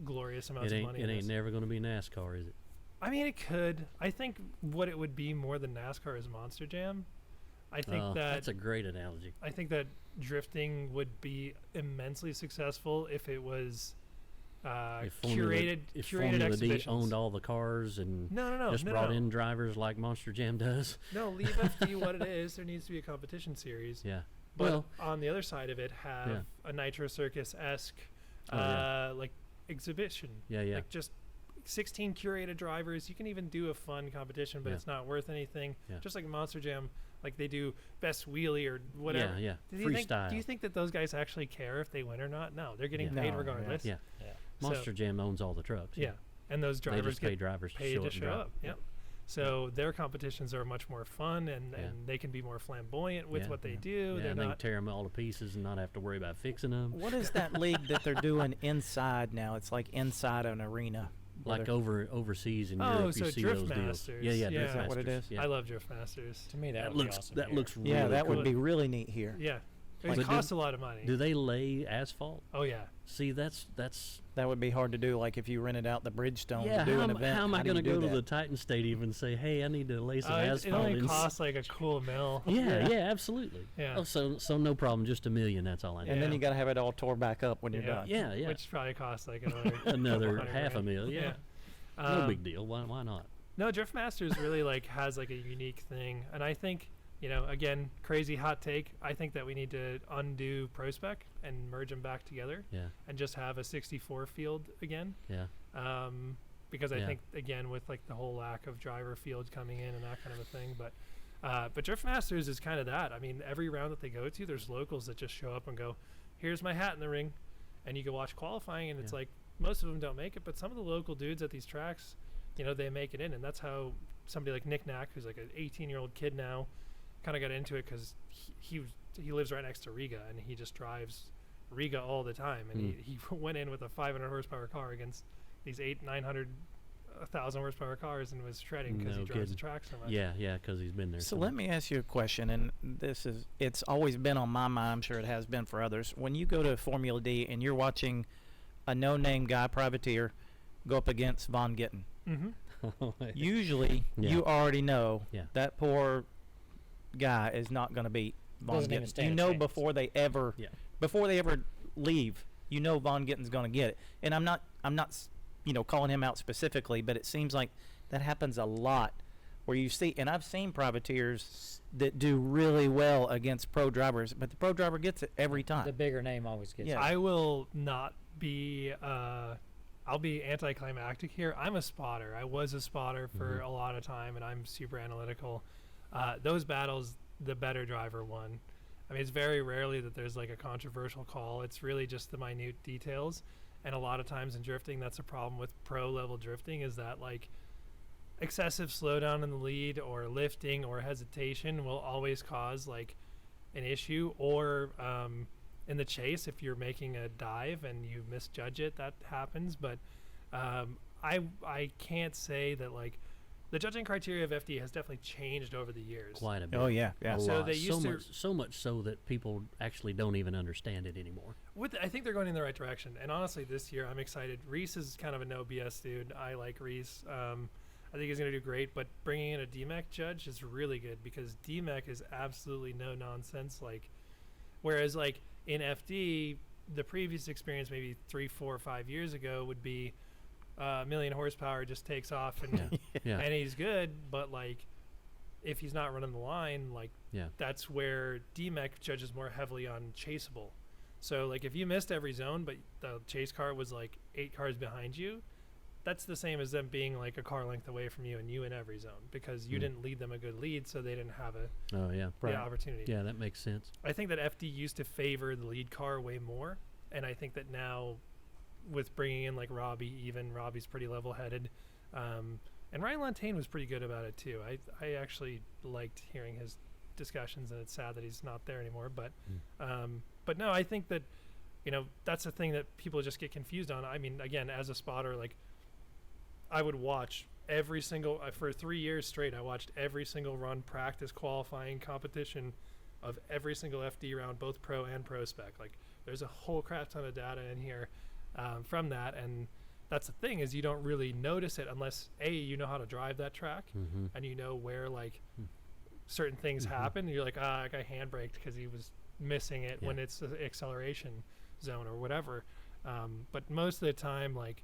glorious amounts of money. It ain't never going to be NASCAR, is it? I mean, it could. I think what it would be more than NASCAR is Monster Jam. I think that's a great analogy. I think that drifting would be immensely successful if it was curated Formula D owned all the cars and just brought in drivers like Monster Jam does. No, leave FD what it is. There needs to be a competition series. Yeah. But on the other side of it, have a Nitro Circus-esque like exhibition. Yeah. Like just 16 curated drivers. You can even do a fun competition, but it's not worth anything. Yeah. Just like Monster Jam, like they do best wheelie or whatever. Yeah. Freestyle. Do you think that those guys actually care if they win or not? No, they're getting paid regardless. Yeah. Monster Jam owns all the trucks. Yeah. And those drivers get drivers paid to show up. Yeah. So their competitions are much more fun and they can be more flamboyant with what they do. Yeah, they can tear them all to pieces and not have to worry about fixing them. What is that league that they're doing inside now? It's like inside an arena. Like overseas in Europe, you see Drift those Masters. deals. Yeah, is that what it is? I love Drift Masters. To me, that looks awesome that here. looks really that cool. would be really neat here. Yeah, it costs a lot of money. Do they lay asphalt? Oh yeah. See, that would be hard to do. Like if you rented out the Bridgestone to do an event. How am I going to go to the Titan Stadium and say, "Hey, I need to lay some asphalt"? It only costs like a cool $1 million. Yeah, absolutely. Yeah. Oh, so no problem. Just $1 million. That's all I need. And then you got to have it all tore back up when you're done. Yeah. Which probably costs like another $500,000. Yeah. No big deal. Why not? No, Drift Masters really has like a unique thing, and I think again, crazy hot take. I think that we need to undo Pro Spec and merge them back together. Yeah. And just have a 64 field again. Yeah. Because I think again with like the whole lack of driver field coming in and that kind of a thing, but Drift Masters is kind of that. I mean, every round that they go to, there's locals that just show up and go, "Here's my hat in the ring," and you can watch qualifying, and it's like. Most of them don't make it, but some of the local dudes at these tracks, they make it in, and that's how somebody like Nick Knack, who's like an 18-year-old kid now, kind of got into it because he lives right next to Riga, and he just drives Riga all the time, and he went in with a 500 horsepower car against these 900, 1,000 horsepower cars and was shredding because he drives the track so much. Yeah, because he's been there. So let me ask you a question, and it's always been on my mind. I'm sure it has been for others. When you go to Formula D and you're watching a no-name guy, privateer, go up against Von Gittin, usually you already know that poor guy is not going to beat Von Gittin. You know before they ever leave, you know Von Gittin's going to get it. And I'm not calling him out specifically, but it seems like that happens a lot where you see, and I've seen privateers that do really well against pro drivers, but the pro driver gets it every time. The bigger name always gets it. I will not be I'll be anticlimactic here. I'm a spotter. I was a spotter for a lot of time, and I'm super analytical. Those battles, the better driver won. I mean, it's very rarely that there's like a controversial call. It's really just the minute details. And a lot of times in drifting, that's a problem with pro level drifting, is that like excessive slowdown in the lead or lifting or hesitation will always cause like an issue. Or in the chase, if you're making a dive and you misjudge it, that happens. But I can't say that like the judging criteria of FD has definitely changed over the years. Quite a bit. Oh yeah. So they used so much so that people actually don't even understand it anymore. I think they're going in the right direction. And honestly, this year I'm excited. Reese is kind of a no BS dude. I like Reese. I think he's going to do great. But bringing in a DMEC judge is really good because DMEC is absolutely no nonsense. Like, whereas like in FD, the previous experience maybe 3, 4, 5 years ago would be 1 million horsepower, just takes off and and he's good, but like if he's not running the line, like that's where DMEC judges more heavily on chaseable. So like if you missed every zone but the chase car was like 8 cars behind you, that's the same as them being like a car length away from you and you in every zone because you didn't lead them a good lead, so they didn't have the opportunity. Yeah, that makes sense. I think that FD used to favor the lead car way more, and I think that now with bringing in like Robbie's pretty level-headed, and Ryan Lantagne was pretty good about it too. I actually liked hearing his discussions, and it's sad that he's not there anymore. But no, I think that that's the thing that people just get confused on. I mean, again, as a spotter, like I would watch every single for 3 years straight. I watched every single run, practice, qualifying, competition of every single FD round, both pro and pro spec. Like there's a whole crap ton of data in here. From that, and that's the thing is you don't really notice it unless you know how to drive that track and you know where like certain things happen. You're like, that guy handbraked because he was missing it when it's the acceleration zone or whatever. But most of the time, like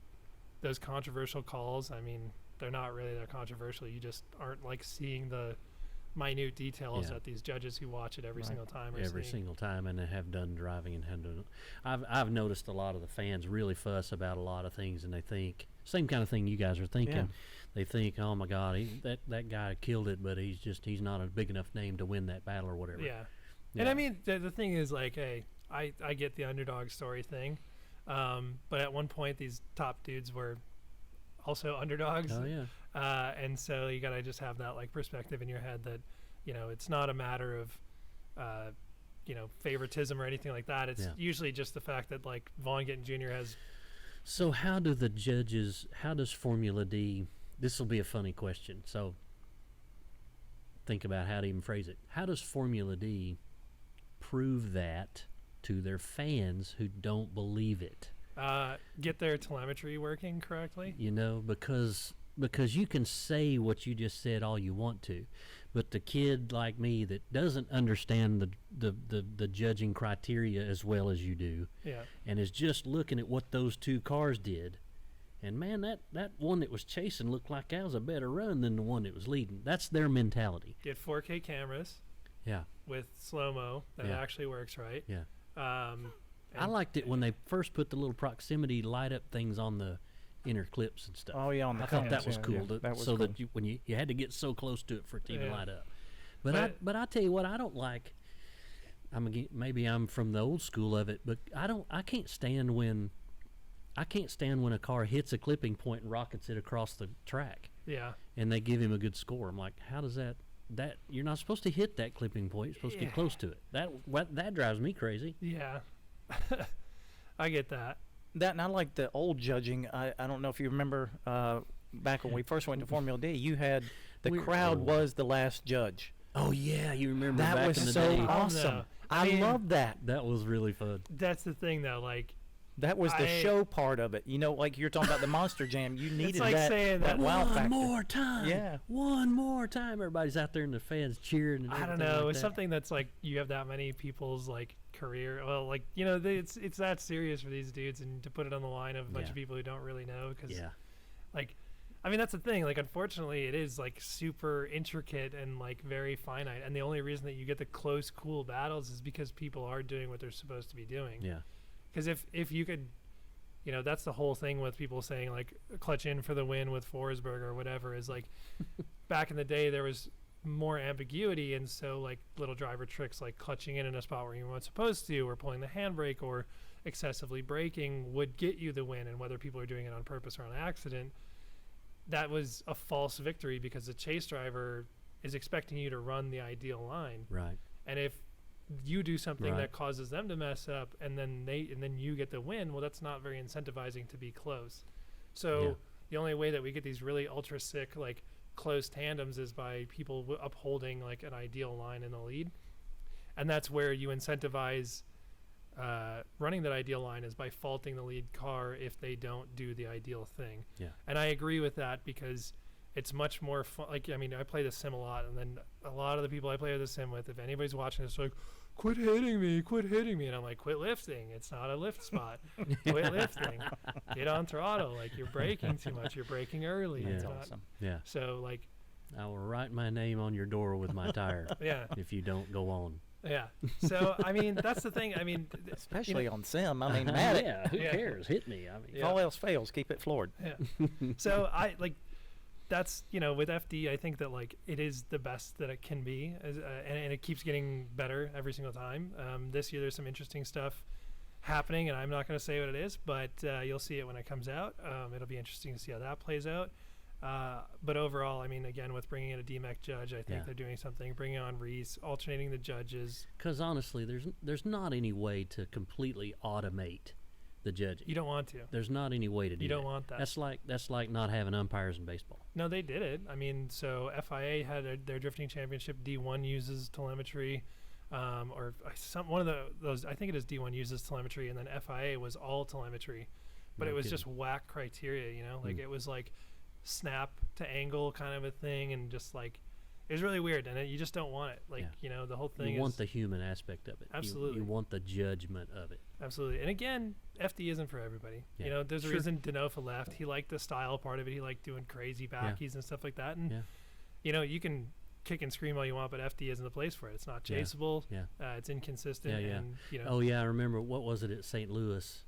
those controversial calls, I mean, they're not really that controversial. You just aren't like seeing the minute details that these judges who watch it every single time are every seeing. Single time, and they have done driving and have done. I've noticed a lot of the fans really fuss about a lot of things, and they think same kind of thing you guys are thinking. Yeah. They think, oh my God, that guy killed it, but he's not a big enough name to win that battle or whatever. Yeah. And I mean the thing is like, hey, I get the underdog story thing, but at one point these top dudes were also underdogs. Oh yeah. And so you gotta just have that like perspective in your head that it's not a matter of favoritism or anything like that. It's usually just the fact that like Von Gittin Jr. has. So how does Formula D, this will be a funny question, so think about how to even phrase it. How does Formula D prove that to their fans who don't believe it? Get their telemetry working correctly? Because you can say what you just said all you want to, but the kid like me that doesn't understand the judging criteria as well as you do, and is just looking at what those two cars did, and man, that one that was chasing looked like that was a better run than the one that was leading. That's their mentality. Get 4K cameras. Yeah. With slow-mo that actually works right. Yeah. I liked it when they first put the little proximity light up things on the inner clips and stuff. Oh yeah, on the I thought that was cool. Yeah, that was so cool. that when you had to get so close to it for it to even light up. But I tell you what, I don't like. Maybe I'm from the old school of it, but I can't stand when a car hits a clipping point and rockets it across the track. Yeah. And they give him a good score. I'm like, how does that you're not supposed to hit that clipping point. You're supposed to get close to it. That drives me crazy. Yeah. I get that. That, and I like the old judging. I don't know if you remember back when we first went to Formula D, you had the crowd was the last judge. Oh yeah, you remember that back was in the so day. awesome. I love that. That was really fun. That's the thing, though. Like, that was the show part of it. You know, like you're talking about the Monster Jam. You needed it's like saying that wow factor. One more time. Yeah. One more time. Everybody's out there in the fans cheering. And I don't know. It's something that's like you have that many people's like career. Well, like, you know, it's that serious for these dudes, and to put it on the line of a bunch of people who don't really know, because like, I mean, that's the thing. Like, unfortunately, it is like super intricate and like very finite. And the only reason that you get the close, cool battles is because people are doing what they're supposed to be doing. Yeah. Because if you could, you know, that's the whole thing with people saying like clutch in for the win with Forsberg or whatever, is like back in the day there was more ambiguity, and so like little driver tricks like clutching in a spot where you weren't supposed to, or pulling the handbrake, or excessively braking would get you the win. And whether people are doing it on purpose or on accident, that was a false victory, because the chase driver is expecting you to run the ideal line. Right. And if you do something that causes them to mess up, and then you get the win, well, that's not very incentivizing to be close. So the only way that we get these really ultra sick like close tandems is by people upholding like an ideal line in the lead. And that's where you incentivize running that ideal line, is by faulting the lead car if they don't do the ideal thing. Yeah. And I agree with that, because it's much more fun. Like, I mean, I play the sim a lot, and then a lot of the people I play the sim with, if anybody's watching this, like, quit hitting me. And I'm like, quit lifting. It's not a lift spot. Quit lifting. Get on throttle. Like, you're braking too much. You're braking early. Yeah. It's That's not, awesome. Yeah. So, like, I will write my name on your door with my tire. Yeah. If you don't go on. Yeah. So, I mean, that's the thing. I mean, especially on sim. I mean, Matt, who cares? Hit me. I mean, if all else fails, keep it floored. Yeah. So I like, that's, you know, with FD, I think that like it is the best that it can be, and it keeps getting better every single time. This year there's some interesting stuff happening, and I'm not going to say what it is, but you'll see it when it comes out. It'll be interesting to see how that plays out. But overall, I mean, again, with bringing in a DMEC judge, I think they're doing something. Bringing on Reese, alternating the judges. Because honestly, there's not any way to completely automate the judging. You don't want to. There's not any way to do that. You don't want that. That's like not having umpires in baseball. No, they did it. I mean, so FIA had their drifting championship. D1 uses telemetry, or one of those. I think it is D1 uses telemetry, and then FIA was all telemetry, but it was just whack criteria. You know, like it was like snap to angle kind of a thing, and just like it was really weird, and you just don't want it. Like, you know, the whole thing. You want the human aspect of it. Absolutely. You want the judgment of it. Absolutely. And again, FD isn't for everybody. Yeah. You know, there's a reason Denofa left. He liked the style part of it. He liked doing crazy backies and stuff like that. And you know, you can kick and scream all you want, but FD isn't the place for it. It's not chaseable. Yeah. It's inconsistent. And, you know. Oh yeah, I remember, what was it at St. Louis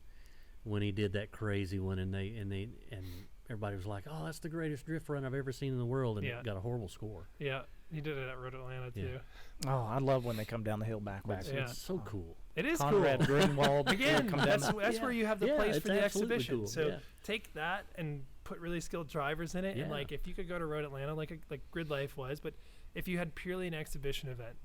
when he did that crazy one, and everybody was like, "Oh, that's the greatest drift run I've ever seen in the world," and it got a horrible score. Yeah, he did it at Road Atlanta too. Oh, I love when they come down the hill backwards. It's so cool. It is Conrad cool. Greenwald. Again, that's where you have the place for the exhibition. Cool. So take that and put really skilled drivers in it. And like, if you could go to Road Atlanta, like Grid Life was, but if you had purely an exhibition event,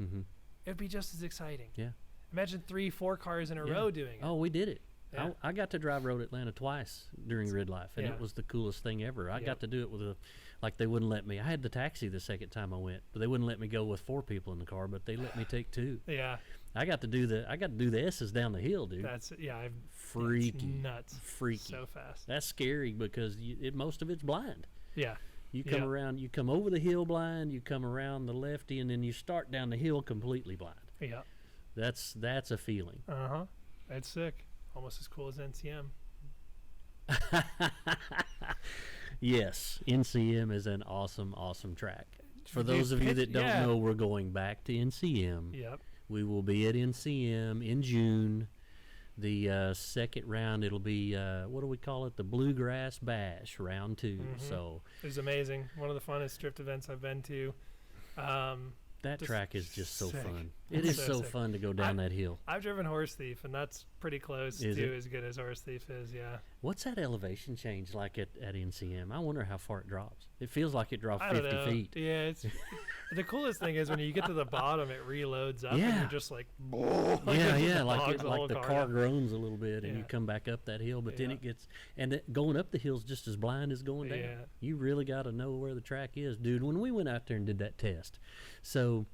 it'd be just as exciting. Yeah. Imagine 3-4 cars in a row doing it. Oh, we did it. Yeah. I got to drive Road Atlanta twice during Grid Life, and it was the coolest thing ever. I got to do it with like, they wouldn't let me. I had the taxi the second time I went, but they wouldn't let me go with 4 people in the car, but they let me take 2. Yeah. I got to do the S's down the hill, dude. That's freaky. Nuts. Freaky. So fast. That's scary, because most of it's blind. Yeah. You come around, you come over the hill blind, you come around the lefty, and then you start down the hill completely blind. Yeah. That's a feeling. Uh-huh. That's sick. Almost as cool as NCM. Yes, NCM is an awesome, awesome track. For those of you that don't know, we're going back to NCM. Yep. We will be at NCM in June. The second round, it'll be, what do we call it? The Bluegrass Bash, round 2. So it was amazing. One of the funnest drift events I've been to. That track is just so fun. It is so fun to go down that hill. I've driven Horse Thief, and that's pretty close to as good as Horse Thief is, yeah. What's that elevation change like at NCM? I wonder how far it drops. It feels like it drops 50 feet. Yeah, it's the coolest thing is when you get to the bottom, it reloads up, and you're just like, like the car groans a little bit, and you come back up that hill, but then it gets, and going up the hill's just as blind as going down. Yeah. You really got to know where the track is. Dude, when we went out there and did that test, so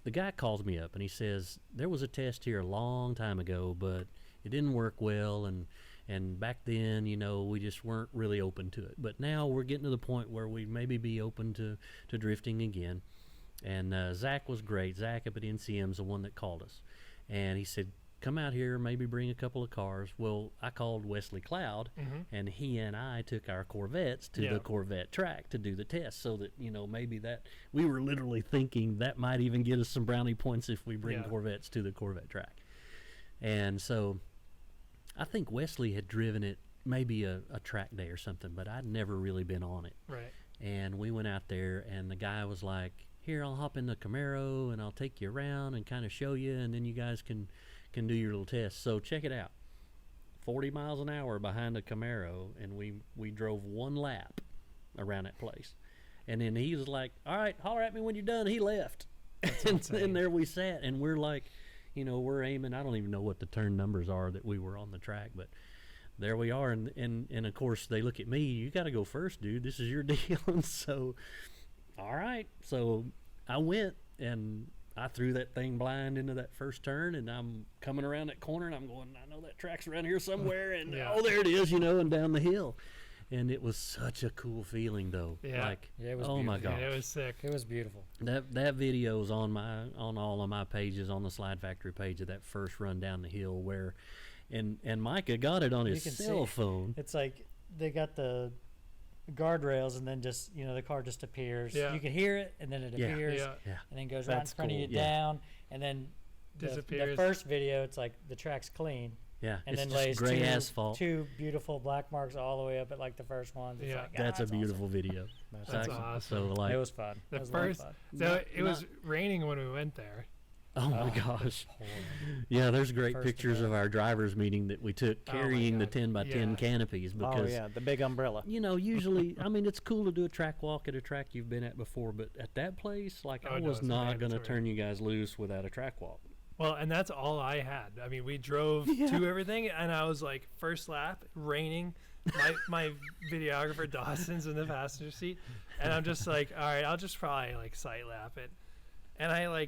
the guy calls me up and he says, there was a test here a long time ago, but it didn't work well, and back then, you know, we just weren't really open to it. But now we're getting to the point where we maybe be open to drifting again. And Zach was great. Zach up at NCM's the one that called us. And he said, come out here, maybe bring a couple of cars. Well, I called Wesley Cloud, and he and I took our Corvettes to the Corvette track to do the test, so that, you know, maybe that we were literally thinking that might even get us some brownie points if we bring Corvettes to the Corvette track. And so I think Wesley had driven it maybe a track day or something, but I'd never really been on it. Right. And we went out there, and the guy was like, here, I'll hop in the Camaro, and I'll take you around and kind of show you, and then you guys can do your little test. So check it out. 40 miles an hour behind a Camaro, and we drove one lap around that place. And then he was like, all right, holler at me when you're done. He left. And there we sat, and we're like, you know, we're aiming. I don't even know what the turn numbers are that we were on the track, but there we are. And of course, they look at me, you got to go first, dude. This is your deal. And so, all right. So I went, and I threw that thing blind into that first turn, and I'm coming around that corner, and I'm going, I know that track's around here somewhere, and oh, there it is, you know, and down the hill. And it was such a cool feeling, though. Yeah. Like, it was oh my gosh. Yeah, it was sick. It was beautiful. That video's on all of my pages, on the Slide Factory page of that first run down the hill where, and Micah got it on his cell phone. It's like they got the guardrails, and then just, you know, the car just appears. You can hear it, and then it appears, and then goes right in front of you down, and then disappears. The first video, it's like the track's clean. Yeah, and it's then lays gray asphalt. Two beautiful black marks all the way up at like the first one. Yeah, like, that's a beautiful awesome. video. That's awesome. So like, it was fun. The first, so it was raining when we went there. Oh my gosh. Yeah, there's great pictures of our drivers meeting that we took carrying the 10 by 10 canopies, because the big umbrella. You know, usually, I mean, it's cool to do a track walk at a track you've been at before, but at that place, like, I was not going to turn you guys loose without a track walk. Well, and that's all I had. I mean, we drove to everything, and I was like, first lap, raining. My videographer Dawson's in the passenger seat, and I'm just like, all right, I'll just probably like sight lap it. And I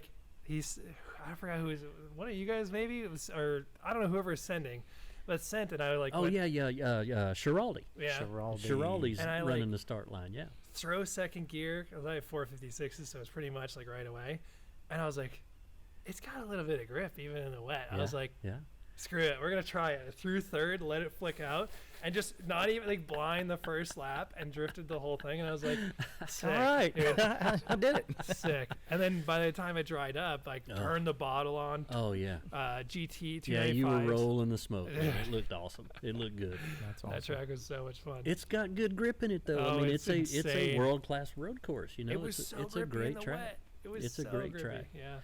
forgot who was one of you guys, maybe it was, or I don't know, whoever is sending, but sent, and I like. Oh Schiraldi. Yeah, Schiraldi's running the start line. Yeah. Throw second gear. I was like 456s, so it's pretty much like right away, and I was like, it's got a little bit of grip even in the wet. I was like, screw it, we're gonna try it. I threw third, let it flick out, and just not even like blind the first lap, and drifted the whole thing. And I was like, sick. All right, I did it. Sick. And then by the time it dried up, like turned the bottle on. Oh yeah. GT 295. Yeah, you were rolling the smoke. It looked awesome. It looked good. That's awesome. That track was so much fun. It's got good grip in it though. Oh, I mean, it's a world class road course. You know, it was so it's a great track. Wet. It was it's so a great grippy. track. Yeah.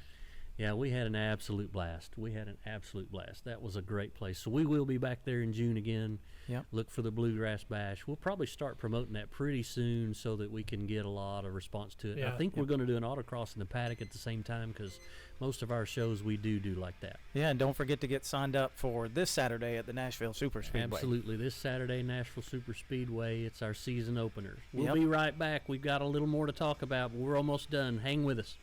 Yeah, we had an absolute blast. That was a great place. So we will be back there in June again. Yep. Look for the Bluegrass Bash. We'll probably start promoting that pretty soon so that we can get a lot of response to it. Yeah. I think we're going to do an autocross in the paddock at the same time, because most of our shows we do like that. Yeah, and don't forget to get signed up for this Saturday at the Nashville Super Speedway. Absolutely. This Saturday, Nashville Super Speedway. It's our season opener. We'll be right back. We've got a little more to talk about, but we're almost done. Hang with us.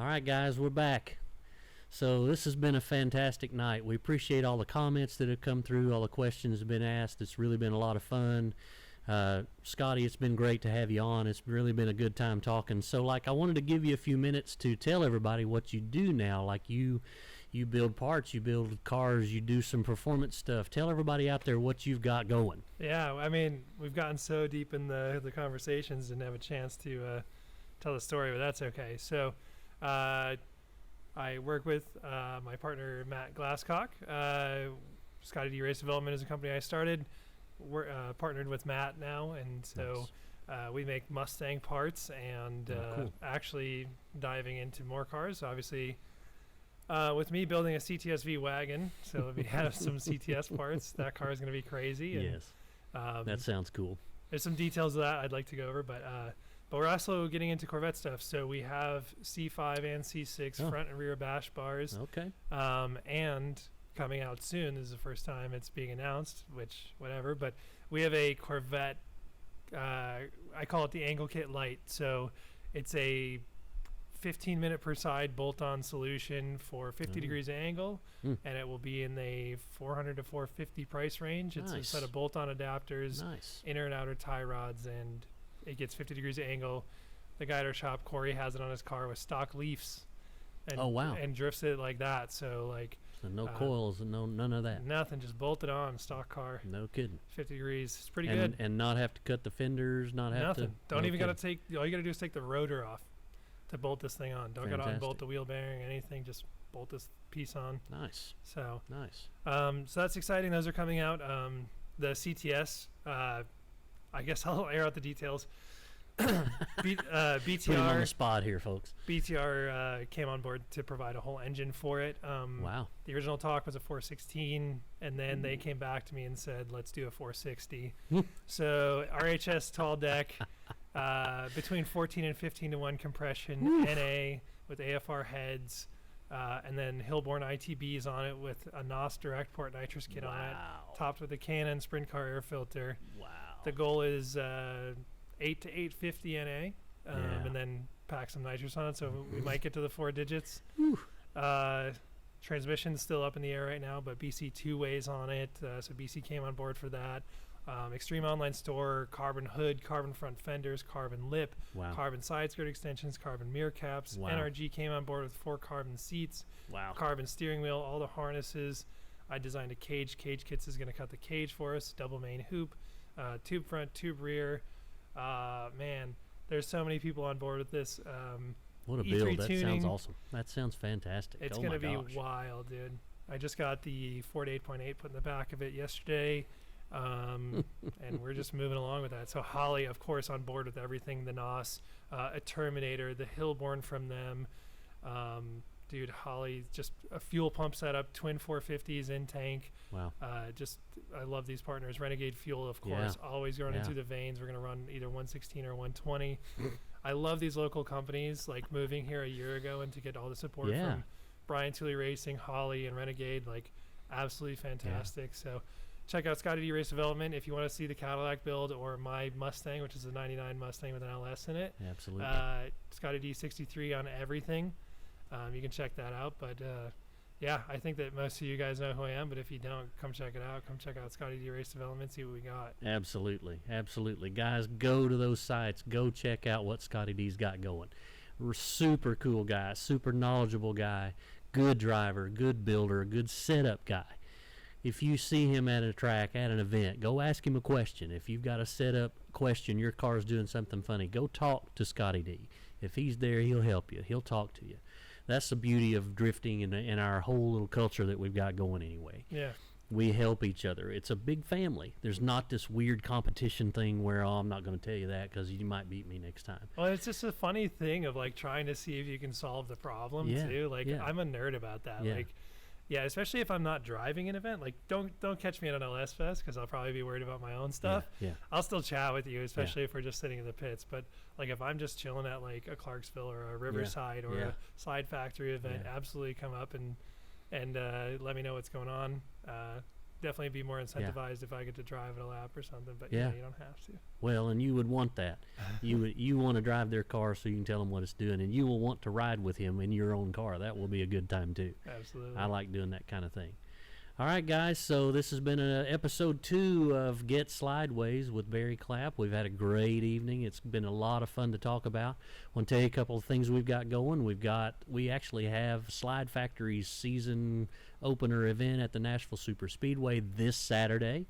All right, guys, we're back. So this has been a fantastic night. We appreciate all the comments that have come through, all the questions have been asked. It's really been a lot of fun. Scotty, it's been great to have you on. It's really been a good time talking. So, I wanted to give you a few minutes to tell everybody what you do now. You build parts, you build cars, you do some performance stuff. Tell everybody out there what you've got going. Yeah, I mean, we've gotten so deep in the conversations, didn't have a chance to tell the story, but that's okay. So, I work with my partner, Matt Glasscock. ScotiDi Race Development is a company I started. We're partnered with Matt now, and so we make Mustang parts and cool. actually diving into more cars. Obviously, with me building a CTS-V wagon, so we have some CTS parts. That car is going to be crazy. And, yes, that sounds cool. There's some details of that I'd like to go over, but we're also getting into Corvette stuff. So we have C5 and C6 front and rear bash bars. Okay. And coming out soon, this is the first time it's being announced, which whatever, but we have a Corvette, I call it the Angle Kit Lite. So it's a 15-minute per side bolt-on solution for 50 degrees of angle, and it will be in the $400 to $450 price range. It's a set of bolt-on adapters, inner and outer tie rods, and it gets 50 degrees of angle. The guy at our shop, Corey, has it on his car with stock leafs. And, and drifts it like that. So no coils and none of that. Nothing, just bolted on, stock car. No kidding. 50 degrees. It's pretty good. And not have to cut the fenders, not have nothing. to. Don't even got to take. All you got to do is take the rotor off to bolt this thing on. Don't got to unbolt the wheel bearing, anything. Just bolt this piece on. Nice. So nice. So that's exciting. Those are coming out. The CTS. I guess I'll air out the details. BTR. Put him on the spot here, folks. BTR came on board to provide a whole engine for it. Wow. The original talk was a 416, and then they came back to me and said, let's do a 460. So RHS tall deck, between 14 and 15 to 1 compression, NA with AFR heads, and then Hillborn ITBs on it with a NOS direct port nitrous kit on it, topped with a Canon sprint car air filter. Wow. The goal is 8 to 850 NA, and then pack some nitrous on it, so we might get to the 4 digits. Transmission's still up in the air right now, but BC two-ways on it, so BC came on board for that. Extreme online store, carbon hood, carbon front fenders, carbon lip, carbon side skirt extensions, carbon mirror caps. NRG came on board with 4 carbon seats, carbon steering wheel, all the harnesses. I designed a cage. Cage Kits is going to cut the cage for us, double main hoop, tube front, tube rear. Man, there's so many people on board with this. What a build. That sounds awesome. That sounds fantastic. It's going to be wild, dude. I just got the Ford 8.8 put in the back of it yesterday, and we're just moving along with that. So Holly, of course, on board with everything, the NOS, a Terminator, the Hillborn from them. Dude, Holly, just a fuel pump setup, twin 450s in tank. Wow. I love these partners. Renegade fuel, of course, always running through the veins. We're going to run either 116 or 120. I love these local companies, like moving here a year ago and to get all the support from Brian Tooley Racing, Holly, and Renegade, absolutely fantastic. So check out ScotiDi Race Development if you want to see the Cadillac build or my Mustang, which is a 99 Mustang with an LS in it. Absolutely. ScotiDi 63 on everything. You can check that out, but I think that most of you guys know who I am, but if you don't, come check it out. Come check out ScotiDi Race Development, see what we got. Absolutely. Guys, go to those sites. Go check out what ScotiDi's got going. We're super cool guy, super knowledgeable guy, good driver, good builder, good setup guy. If you see him at a track, at an event, go ask him a question. If you've got a setup question, your car's doing something funny, go talk to ScotiDi. If he's there, he'll help you. He'll talk to you. That's the beauty of drifting and our whole little culture that we've got going anyway. Yeah. We help each other. It's a big family. There's not this weird competition thing where, I'm not going to tell you that because you might beat me next time. Well, it's just a funny thing of trying to see if you can solve the problem too. I'm a nerd about that. Yeah. Especially if I'm not driving an event. Don't catch me at an LS Fest because I'll probably be worried about my own stuff. Yeah. I'll still chat with you, especially if we're just sitting in the pits. But if I'm just chilling at a Clarksville or a Riverside or a Slide Factory event, absolutely come up and let me know what's going on. definitely be more incentivized if I get to drive it a lap or something. But you don't have to. Well, and you would want that. You want to drive their car so you can tell them what it's doing, and you will want to ride with him in your own car. That will be a good time too. Absolutely. I like doing that kind of thing. All right, guys, so this has been episode 2 of Get Slydewayz with Barry Clapp. We've had a great evening. It's been a lot of fun to talk about. I want to tell you a couple of things we've got going. We actually have Slide Factory's season opener event at the Nashville Super Speedway this Saturday.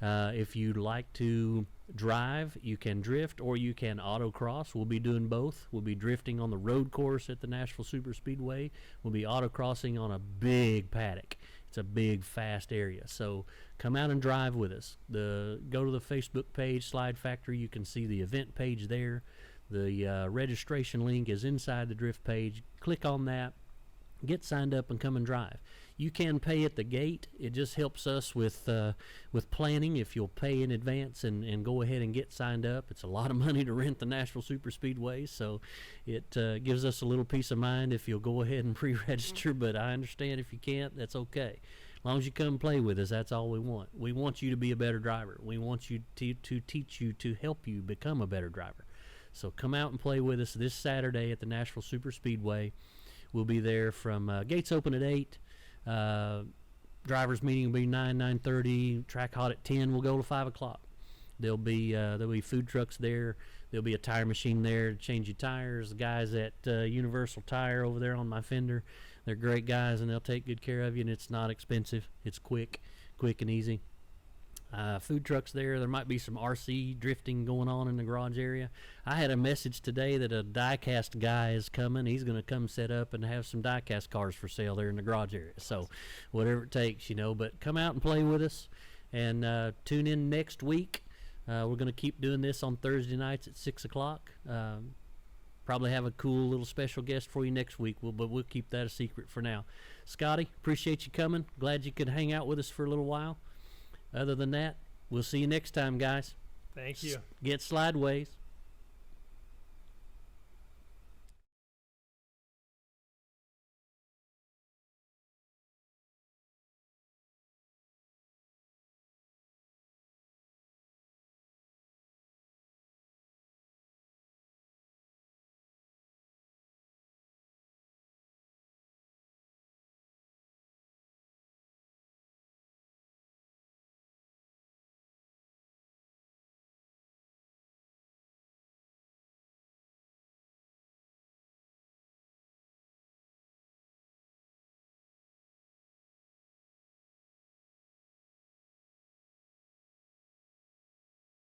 If you'd like to drive, you can drift or you can autocross. We'll be doing both. We'll be drifting on the road course at the Nashville Super Speedway. We'll be autocrossing on a big paddock. It's a big, fast area. So come out and drive with us. Go to the Facebook page, Slide Factory. You can see the event page there. The registration link is inside the drift page. Click on that. Get signed up and come and drive. You can pay at the gate. It just helps us with planning. If you'll pay in advance and go ahead and get signed up, it's a lot of money to rent the Nashville Super Speedway, so it gives us a little peace of mind if you'll go ahead and pre-register. But I understand if you can't, that's okay. As long as you come play with us, that's all we want. We want you to be a better driver. We want you to teach you, to help you become a better driver. So come out and play with us this Saturday at the Nashville Super Speedway. We'll be there from gates open at 8. Drivers meeting will be 9:30. Track hot at 10. We'll go to 5 o'clock. There'll be food trucks there. There'll be a tire machine there to change your tires. The guys at Universal Tire over there on my fender, they're great guys, and they'll take good care of you, and it's not expensive. It's quick and easy. Food trucks there. There might be some RC drifting going on in the garage area. I had a message today that a die-cast guy is coming. He's going to come set up and have some die-cast cars for sale there in the garage area. So whatever it takes, but come out and play with us, and tune in next week. We're going to keep doing this on Thursday nights at 6 o'clock. Probably have a cool little special guest for you next week, but we'll keep that a secret for now. Scotty, appreciate you coming. Glad you could hang out with us for a little while. Other than that, we'll see you next time, guys. Thank you. Get Slydewayz.